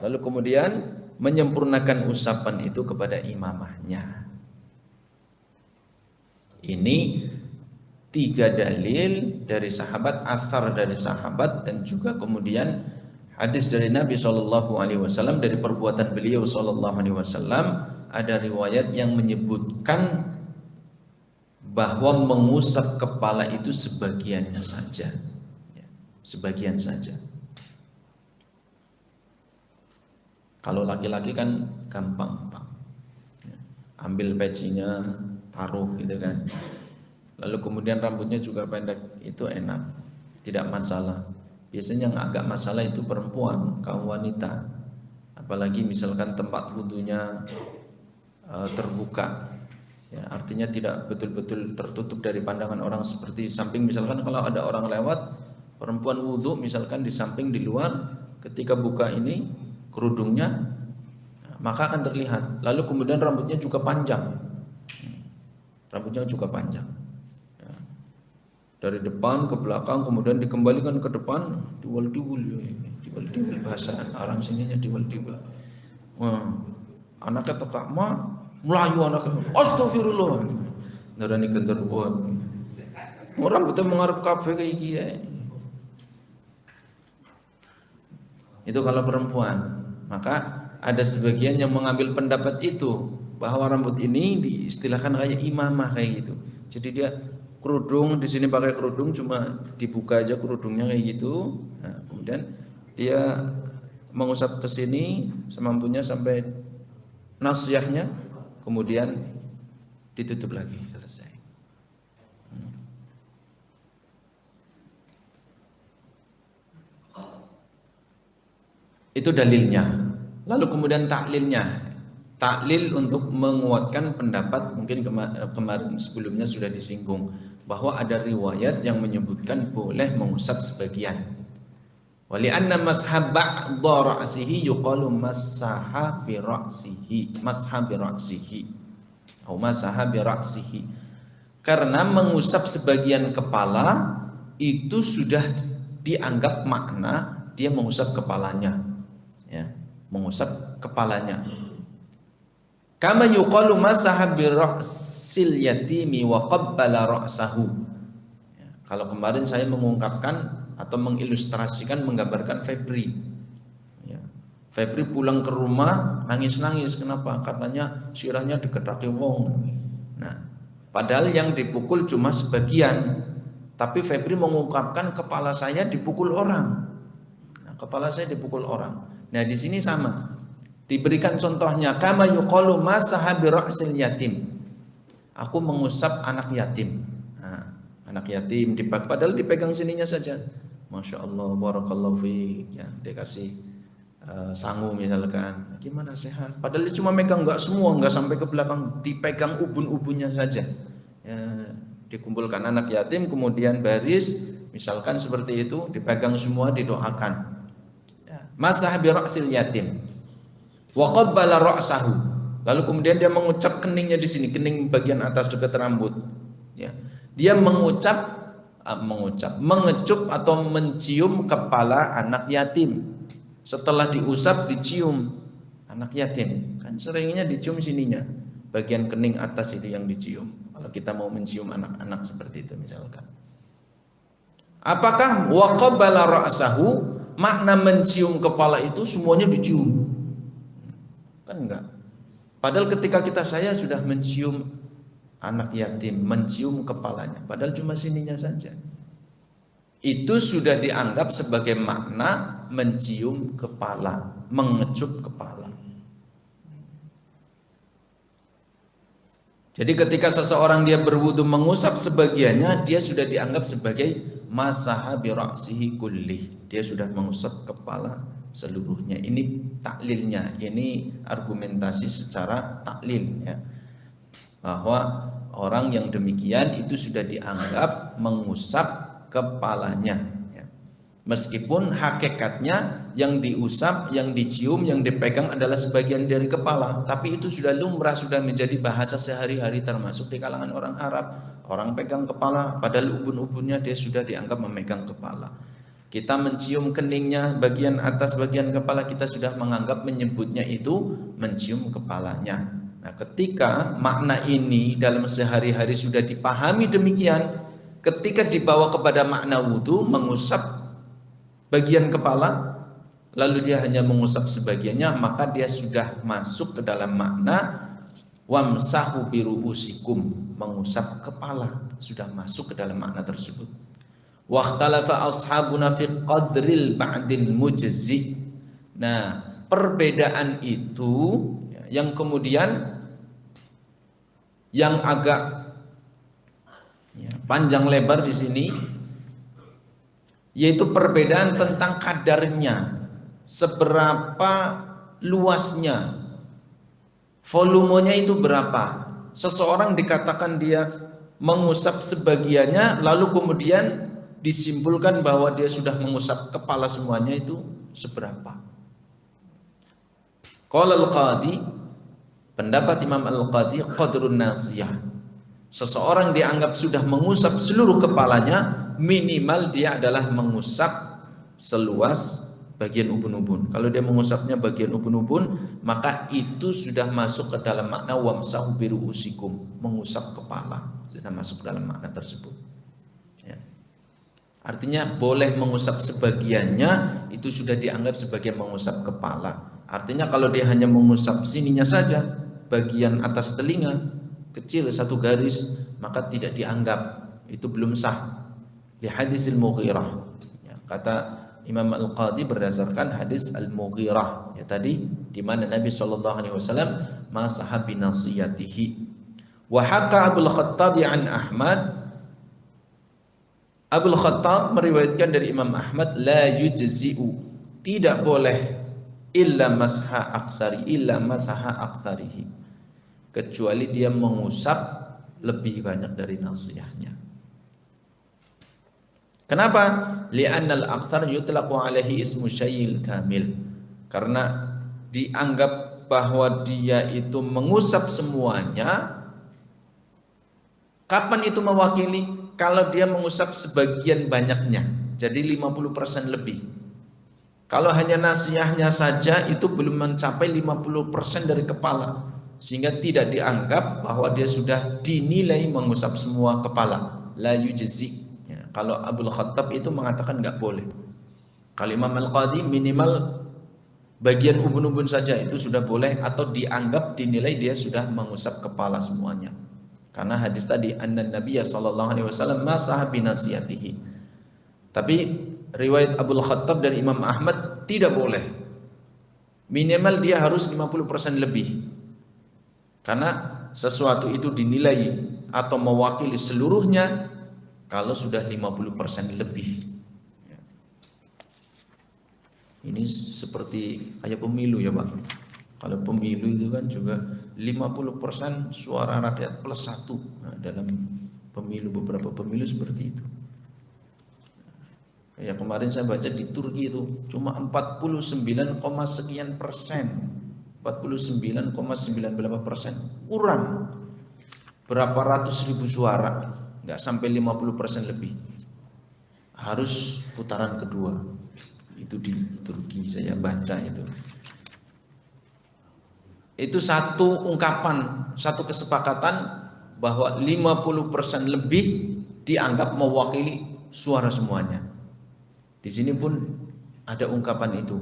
lalu kemudian menyempurnakan usapan itu kepada imamahnya. Ini 3 dalil dari sahabat, athar dari sahabat, dan juga kemudian hadis dari Nabi SAW, dari perbuatan beliau SAW. Ada riwayat yang menyebutkan bahwa mengusap kepala itu sebagiannya saja, ya, sebagian saja. Kalau laki-laki kan gampang, Pak. Ya, ambil pecinya, taruh gitu kan. Lalu kemudian rambutnya juga pendek, itu enak, tidak masalah. Biasanya yang agak masalah itu perempuan, kaum wanita. Apalagi misalkan tempat wudhunya terbuka, ya, artinya tidak betul-betul tertutup dari pandangan orang, seperti samping misalkan kalau ada orang lewat, perempuan wudhu misalkan di samping di luar, ketika buka ini kerudungnya, maka akan terlihat. Lalu kemudian rambutnya juga panjang, rambutnya juga panjang, ya, dari depan ke belakang, kemudian dikembalikan ke depan, diwal-diwal, diwal-diwal bahasa orang sininya diwal-diwal. Wah, anaknya teka, "Ma, melayu anaknya, astagfirullah." Nurani genderuwo. Orang betul mengarep kabeh kayak gini. Itu kalau perempuan. Maka ada sebagian yang mengambil pendapat itu, bahwa rambut ini diistilahkan kayak imamah kayak gitu. Jadi dia kerudung, di sini pakai kerudung, cuma dibuka aja kerudungnya kayak gitu. Nah, kemudian dia mengusap ke sini semampunya sampai nasyahnya, kemudian ditutup lagi, selesai. Itu dalilnya. Lalu kemudian taklilnya. Taklil untuk menguatkan pendapat, mungkin kemarin sebelumnya sudah disinggung, bahwa ada riwayat yang menyebutkan boleh mengusap sebagian. Wali anna mashab ba'dha ra'sihi yuqalu masaha bi ra'sihi, masha bi ra'sihi atau masaha bi ra'sihi. Karena mengusap sebagian kepala itu sudah dianggap makna dia mengusap kepalanya, ya, mengusap kepalanya. Kama yuqalu masaha bi ra'sil yatimi wa qabbala ra'sahu. Ya, kalau kemarin saya mengungkapkan atau mengilustrasikan, menggambarkan Febri, ya, Febri pulang ke rumah nangis-nangis. Kenapa? Karenanya sirahnya digedaki wong. Nah, padahal yang dipukul cuma sebagian, tapi Febri mengungkapkan kepala saya dipukul orang. Nah, kepala saya dipukul orang. Nah, di sini sama. Diberikan contohnya, kama yuqalu masaha bi ra'sil yatim. Aku mengusap anak yatim. Nah, anak yatim padahal dipegang sininya saja. Masya Allah, barakallahu fiik, ya, dia kasih sangu misalkan. Gimana, sehat? Padahal dia cuma megang, enggak semua, enggak sampai ke belakang, dipegang ubun-ubunnya saja. Ya, dikumpulkan anak yatim, kemudian baris, misalkan seperti itu, dipegang semua, didoakan. Ya, masaha bi ra'sil yatim. Wa qabbala ra'sahu. Lalu kemudian dia mengucap keningnya di sini, kening bagian atas dekat rambut. Ya. Dia mengecup atau mencium kepala anak yatim. Setelah diusap dicium anak yatim. Kan seringnya dicium sininya, bagian kening atas itu yang dicium. Kalau kita mau mencium anak-anak seperti itu misalkan. Apakah wa qabbala ra'sahu, makna mencium kepala itu semuanya dicium? Kan enggak. Padahal ketika saya sudah mencium anak yatim, mencium kepalanya, padahal cuma sininya saja, itu sudah dianggap sebagai makna mencium kepala, mengecup kepala. Jadi ketika seseorang dia berwudu mengusap sebagiannya, dia sudah dianggap sebagai masaha bi ra'sihi kullih, dia sudah mengusap kepala seluruhnya. Ini taklilnya, ini argumentasi secara taklil, ya, bahwa orang yang demikian itu sudah dianggap mengusap kepalanya, ya. Meskipun hakikatnya yang diusap, yang dicium, yang dipegang adalah sebagian dari kepala, tapi itu sudah lumrah, sudah menjadi bahasa sehari-hari, termasuk di kalangan orang Arab. Orang pegang kepala, padahal ubun-ubunnya dia sudah dianggap memegang kepala. Kita mencium keningnya, bagian atas bagian kepala, kita sudah menganggap menyebutnya itu mencium kepalanya. Nah, ketika makna ini dalam sehari-hari sudah dipahami demikian, ketika dibawa kepada makna wudu, mengusap bagian kepala, lalu dia hanya mengusap sebagiannya, maka dia sudah masuk ke dalam makna Wamsahu biruusikum, mengusap kepala, sudah masuk ke dalam makna tersebut. Wakhtalafa ashabuna fi qadril ba'dil mujzi. Nah, perbedaan itu yang kemudian yang agak panjang lebar di sini, yaitu perbedaan tentang kadarnya, seberapa luasnya, volumenya itu berapa. Seseorang dikatakan dia mengusap sebagiannya, lalu kemudian disimpulkan bahwa dia sudah mengusap kepala semuanya, itu seberapa. Qala al-Qadi, pendapat Imam al-Qadi, qadrun nasiyah, seseorang dianggap sudah mengusap seluruh kepalanya, minimal dia adalah mengusap seluas bagian ubun-ubun. Kalau dia mengusapnya bagian ubun-ubun, maka itu sudah masuk ke dalam makna wamsahu biruusikum, mengusap kepala, sudah masuk dalam makna tersebut. Ya. Artinya boleh mengusap sebagiannya, itu sudah dianggap sebagai mengusap kepala. Artinya kalau dia hanya mengusap sininya saja, bagian atas telinga kecil satu garis, maka tidak dianggap, itu belum sah. Di hadis Al-Mughirah, ya, kata Imam Al-Qadi berdasarkan hadis Al-Mughirah, ya tadi, di mana Nabi SAW masaha binasiyatihi. Wa haka Abul Khattab an Ahmad, Abul Khattab meriwayatkan dari Imam Ahmad, la yujzi'u, tidak boleh, illa masha aksari, illa masaha aktsarihi, kecuali dia mengusap lebih banyak dari nasiyahnya. Kenapa? Li'annal aktsar yutlaqu alaihi ismu syai'il kamil, karena dianggap bahwa dia itu mengusap semuanya. Kapan itu mewakili? Kalau dia mengusap sebagian banyaknya, jadi 50% lebih. Kalau hanya nasiyahnya saja, itu belum mencapai 50% dari kepala, sehingga tidak dianggap bahwa dia sudah dinilai mengusap semua kepala. La yujzi. Ya, kalau Abul Khattab itu mengatakan enggak boleh. Kalau Imam Al-Qadi minimal bagian ubun-ubun saja itu sudah boleh, atau dianggap dinilai dia sudah mengusap kepala semuanya. Karena hadis tadi, anna Nabiyya sallallahu alaihi wasallam masaha binasiyatihi. Tapi riwayat Abul Khattab dan Imam Ahmad tidak boleh. Minimal dia harus 50% lebih. Karena sesuatu itu dinilai atau mewakili seluruhnya kalau sudah 50% lebih. Ini seperti kayak pemilu ya Pak. Kalau pemilu itu kan juga 50% suara rakyat plus 1. Nah, dalam pemilu, beberapa pemilu seperti itu. Ya, kemarin saya baca di Turki itu cuma 49, sekian persen, 49,98%, kurang berapa ratus ribu suara, nggak sampai 50% lebih. Harus putaran kedua. Itu di Turki saya baca itu. Itu satu ungkapan, satu kesepakatan bahwa 50% lebih dianggap mewakili suara semuanya. Di sini pun ada ungkapan itu,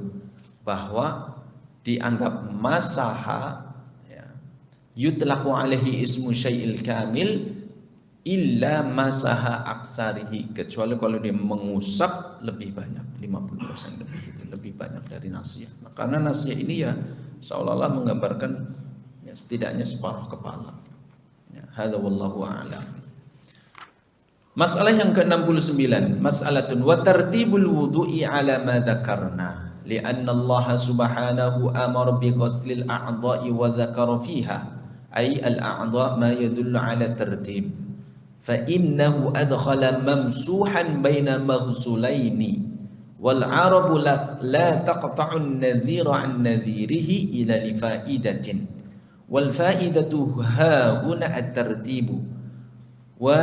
bahwa dianggap masaha, ya, yutlaqu alaihi ismu syai'il kamil illa masaha aksarihi, kecuali kalau dia mengusap lebih banyak, 50% lebih, itu lebih banyak dari nasiyah. Nah, karena nasiyah ini ya seolah-olah menggambarkan ya, setidaknya separuh kepala. Ya, hadza wallahu a'lam. Masalah yang ke-69, mas'alatun wa tartibul wudu'i ala ma dzakarna, li'anna Allah subhanahu amara bi ghuslil a'dha'i wa dzakara fiha, ay al-a'dha' ma yadullu ala tartib. Fa innahu adkhala mamsuhan baina maghsulaini wal 'arabu la taqta'u an-nadhira 'an nadhirihi ila li fa'idatin wal fa'idatu ha huna at-tartibu wa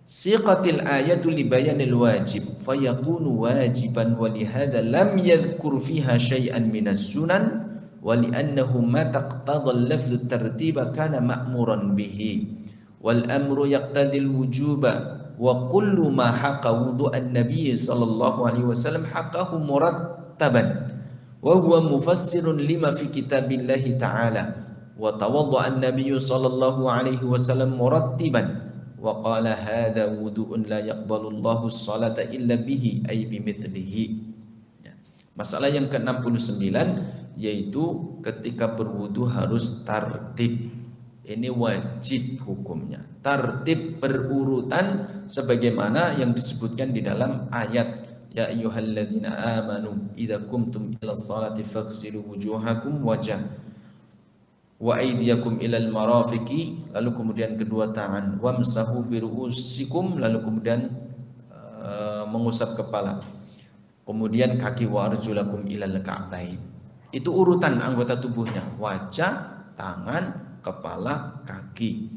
siqatil ayatu li bayanil wajib fayakunu wajiban wa lihadza lam yadhkur fiha syai'an minas sunan wa li'annahu ma taqtadha al-lafdhu at-tartiba kana ma'muran bihi wal amru yaqtadil wujuba wa kullu ma haqa wudu'an nabiy sallallahu alaihi wasallam haqahu murattaban wa huwa mufassirun lima fi kitabillahi ta'ala wa tawadda'a an-nabiy sallallahu alaihi wasallam murattiban wa qala hadza wudu'un la yaqbalu Allahu as-salata illa bihi ay bimithlihi. Ya. Masalah yang ke-69 yaitu ketika berwudu harus tartib. Ini wajib hukumnya. Tartib berurutan sebagaimana yang disebutkan di dalam ayat ya ayyuhalladzina amanu idza qumtum ila sholati faghsilu wujuhakum wajah wa aydiyakum ilal marafiqi, lalu kemudian kedua tangan, wamsahu biruusikum, lalu kemudian mengusap kepala, kemudian kaki, wa arjulakum ilal ka'bain. Itu urutan anggota tubuhnya, wajah, tangan, kepala, kaki.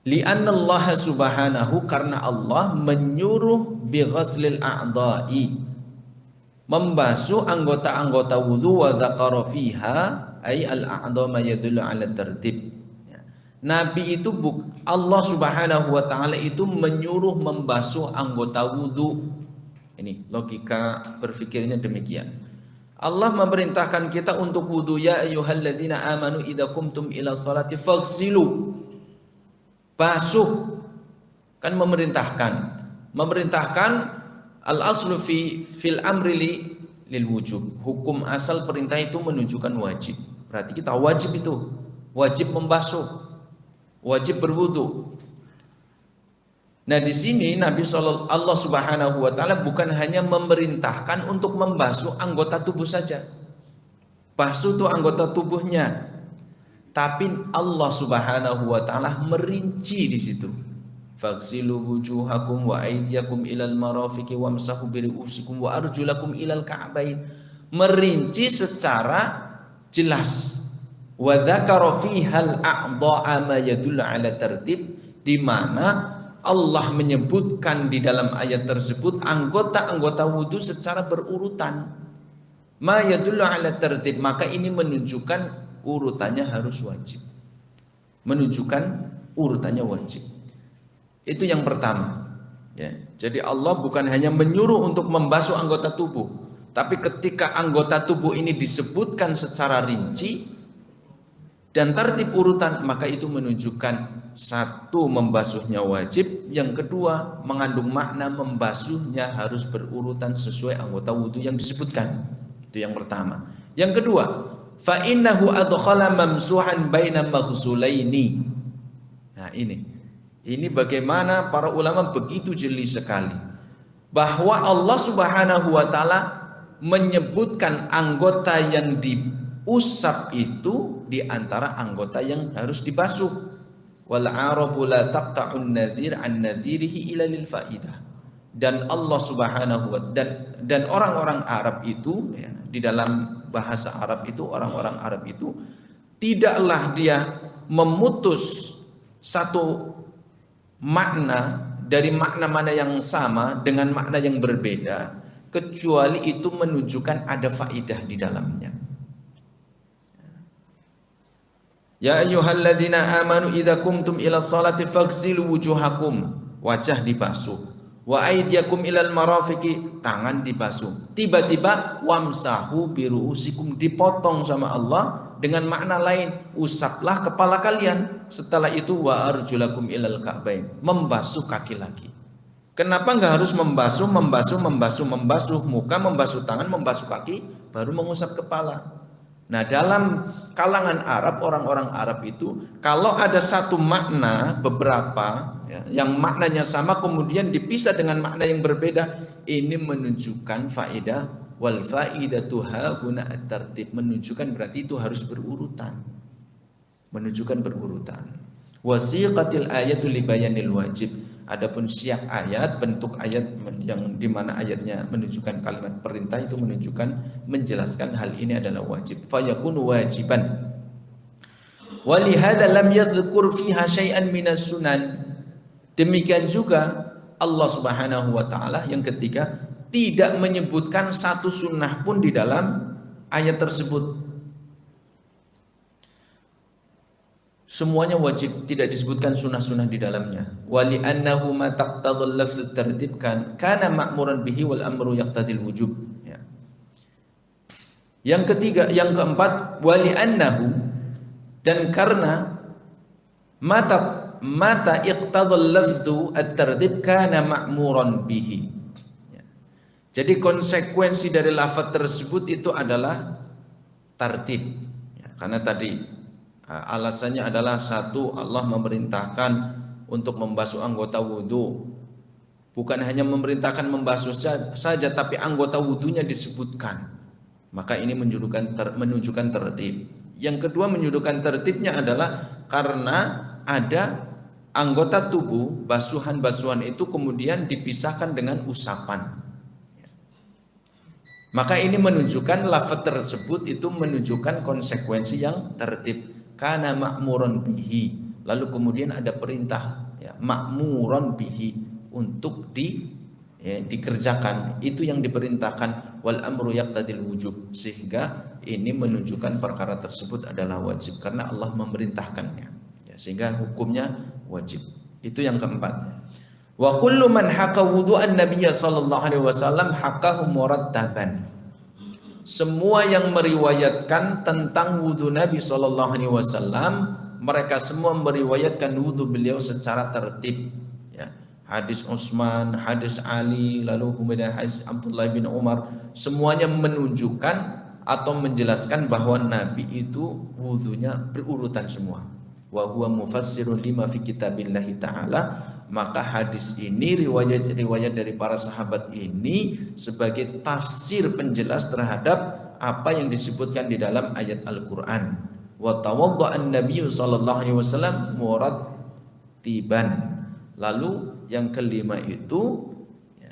Li'anna Allah subhanahu, karena Allah menyuruh bi ghaslil a'dha'i, membasuh anggota-anggota wudu, wa dzakara fiha ay al-a'dha ma yadullu 'ala tertib. Nabi itu Allah Subhanahu wa taala itu menyuruh membasuh anggota wudu. Ini logika berfikirnya demikian. Allah memerintahkan kita untuk wudu, ya ayyuhalladzina amanu idza qumtum ila sholati faghsilu. Basuh, kan memerintahkan al-aslu fil amri lil wujub. Hukum asal perintah itu menunjukkan wajib. Berarti kita wajib membasuh, wajib berwudu. Nah, di sini Allah Subhanahu wa taala bukan hanya memerintahkan untuk membasuh anggota tubuh saja. Basuh itu anggota tubuhnya. Tapi Allah Subhanahu wa taala merinci di situ. Faghsilu wujuhakum wa aydiyakum ilal marafiqi wamsahu biruusikum wa arjulakum ilal ka'bain. Merinci secara jelas. Wa dzakara fihal a'dha'a ma yadullu 'ala tertib, di mana Allah menyebutkan di dalam ayat tersebut anggota-anggota wudu secara berurutan. Ma yadullu 'ala tertib, maka ini menunjukkan urutannya harus wajib. Menunjukkan urutannya wajib. Itu yang pertama. Ya. Jadi Allah bukan hanya menyuruh untuk membasuh anggota tubuh, tapi ketika anggota tubuh ini disebutkan secara rinci dan tertib urutan, maka itu menunjukkan satu, membasuhnya wajib, yang kedua mengandung makna membasuhnya harus berurutan sesuai anggota wudhu yang disebutkan. Itu yang pertama. Yang kedua, fa innahu adkhala mamsuhan baina maghsulaini. Nah, ini bagaimana para ulama begitu jeli sekali bahwa Allah Subhanahu wa taala menyebutkan anggota yang diusap itu di antara anggota yang harus dibasuh. Wal arabu la taqta'un nadhir an nadhirihi ila lil faidah. Dan Allah Subhanahu wa dan orang-orang Arab itu, ya, di dalam bahasa Arab itu, orang-orang Arab itu tidaklah dia memutus satu makna dari makna-makna yang sama dengan makna yang berbeda, kecuali itu menunjukkan ada faidah di dalamnya. Ya ayyuhalladzina amanu idza qumtum ila sholati faghsilu wujuhakum, wajah dibasuh, wa aydiyakum ilal marafiqi, tangan dibasuh. Tiba-tiba wamsahu biruusikum, dipotong sama Allah dengan makna lain, usaplah kepala kalian. Setelah itu wa arjulakum ilal ka'bain, membasuh kaki lagi. Kenapa enggak harus membasuh muka, membasuh tangan, membasuh kaki, baru mengusap kepala? Nah, dalam kalangan Arab, orang-orang Arab itu kalau ada satu makna, beberapa ya, yang maknanya sama kemudian dipisah dengan makna yang berbeda, ini menunjukkan faedah. Wal faidatu hauna at-tartib, menunjukkan berarti itu harus berurutan. Menunjukkan berurutan. Wasiqatil ayatu li bayanil wajib. Adapun siyak ayat, bentuk ayat yang dimana ayatnya menunjukkan kalimat perintah, itu menunjukkan, menjelaskan hal ini adalah wajib. Fayakunu wajiban. Walihada lam yadhkur fiha syai'an minas sunan. Demikian juga Allah Subhanahu wa taala yang ketiga tidak menyebutkan satu sunnah pun di dalam ayat tersebut. Semuanya wajib, tidak disebutkan sunnah-sunnah di dalamnya. Wali annahu ma taqtadul lafdz tartib kana ma'muran bihi wal amru yaqtadil wujub. Ya. Yang ketiga, yang keempat, wali annahu, dan karena mata iqtadal lafdhu at-tardib kana ma'muran bihi. Jadi konsekuensi dari lafaz tersebut itu adalah tartib. Karena tadi alasannya adalah satu, Allah memerintahkan untuk membasuh anggota wudu. Bukan hanya memerintahkan membasuh saja, tapi anggota wudunya disebutkan. Maka ini menunjukkan tertib. Yang kedua menunjukkan tertibnya adalah karena ada anggota tubuh, basuhan-basuhan itu kemudian dipisahkan dengan usapan. Maka ini menunjukkan lafaz tersebut itu menunjukkan konsekuensi yang tertib. Kana ma'muran bihi. Lalu kemudian ada perintah, ya, ma'muran bihi, untuk dikerjakan. Itu yang diperintahkan. Wal amru yaqtadil wujub. Sehingga ini menunjukkan perkara tersebut adalah wajib karena Allah memerintahkannya, ya, sehingga hukumnya wajib. Itu yang keempat. Wa kullu man haqa wudu'an nabiyya sallallahu alaihi wasallam haqahu murattaban. Semua yang meriwayatkan tentang wudu Nabi sallallahu alaihi wasallam, mereka semua meriwayatkan wudu beliau secara tertib, ya. Hadis Utsman, hadis Ali, lalu kemudian hadis Abdullah bin Umar, semuanya menunjukkan atau menjelaskan bahwa Nabi itu wudunya berurutan semua. Wa huwa mufassirun lima fi kitabillahi ta'ala. Maka hadis ini, riwayat-riwayat dari para sahabat ini sebagai tafsir penjelas terhadap apa yang disebutkan di dalam ayat Al-Qur'an. Wa tawadda'an nabiyyu sallallahu alaihi wasallam murattiban. Lalu yang kelima itu, ya,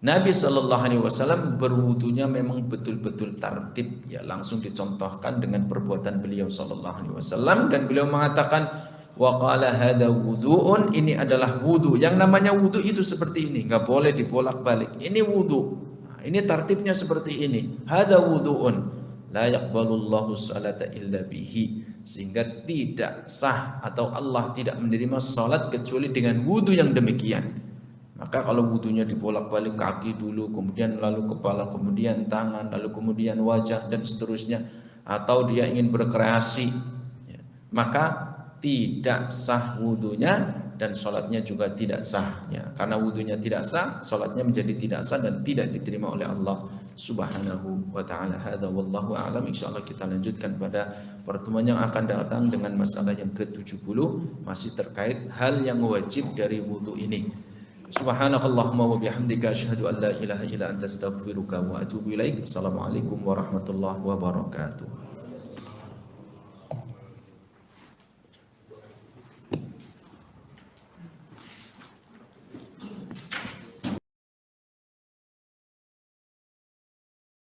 Nabi sallallahu alaihi wasallam berwudunya memang betul-betul tertib, ya, langsung dicontohkan dengan perbuatan beliau sallallahu alaihi wasallam, dan beliau mengatakan wa qala hada wudu'un, ini adalah wudu. Yang namanya wudu itu seperti ini, enggak boleh dibolak-balik. Ini wudu. Nah, ini tertibnya seperti ini. Hada wudu'un la yaqbalullahu salata illa bihi. Sehingga tidak sah atau Allah tidak menerima salat kecuali dengan wudu yang demikian. Maka kalau wudunya dibolak-balik, kaki dulu, kemudian lalu kepala, kemudian tangan, lalu kemudian wajah dan seterusnya, atau dia ingin berkreasi, ya, maka tidak sah wudunya dan sholatnya juga tidak sah, ya. Karena wudunya tidak sah, sholatnya menjadi tidak sah dan tidak diterima oleh Allah Subhanahu wa ta'ala. Hadza wallahu a'lam. Insyaallah kita lanjutkan pada pertemuan yang akan datang dengan masalah yang ke-70, masih terkait hal yang wajib dari wudu ini. Subhanakallahumma wa bihamdika asyhadu an la ilaha illa anta astaghfiruka wa atubu ilaik. Assalamualaikum warahmatullahi wabarakatuh.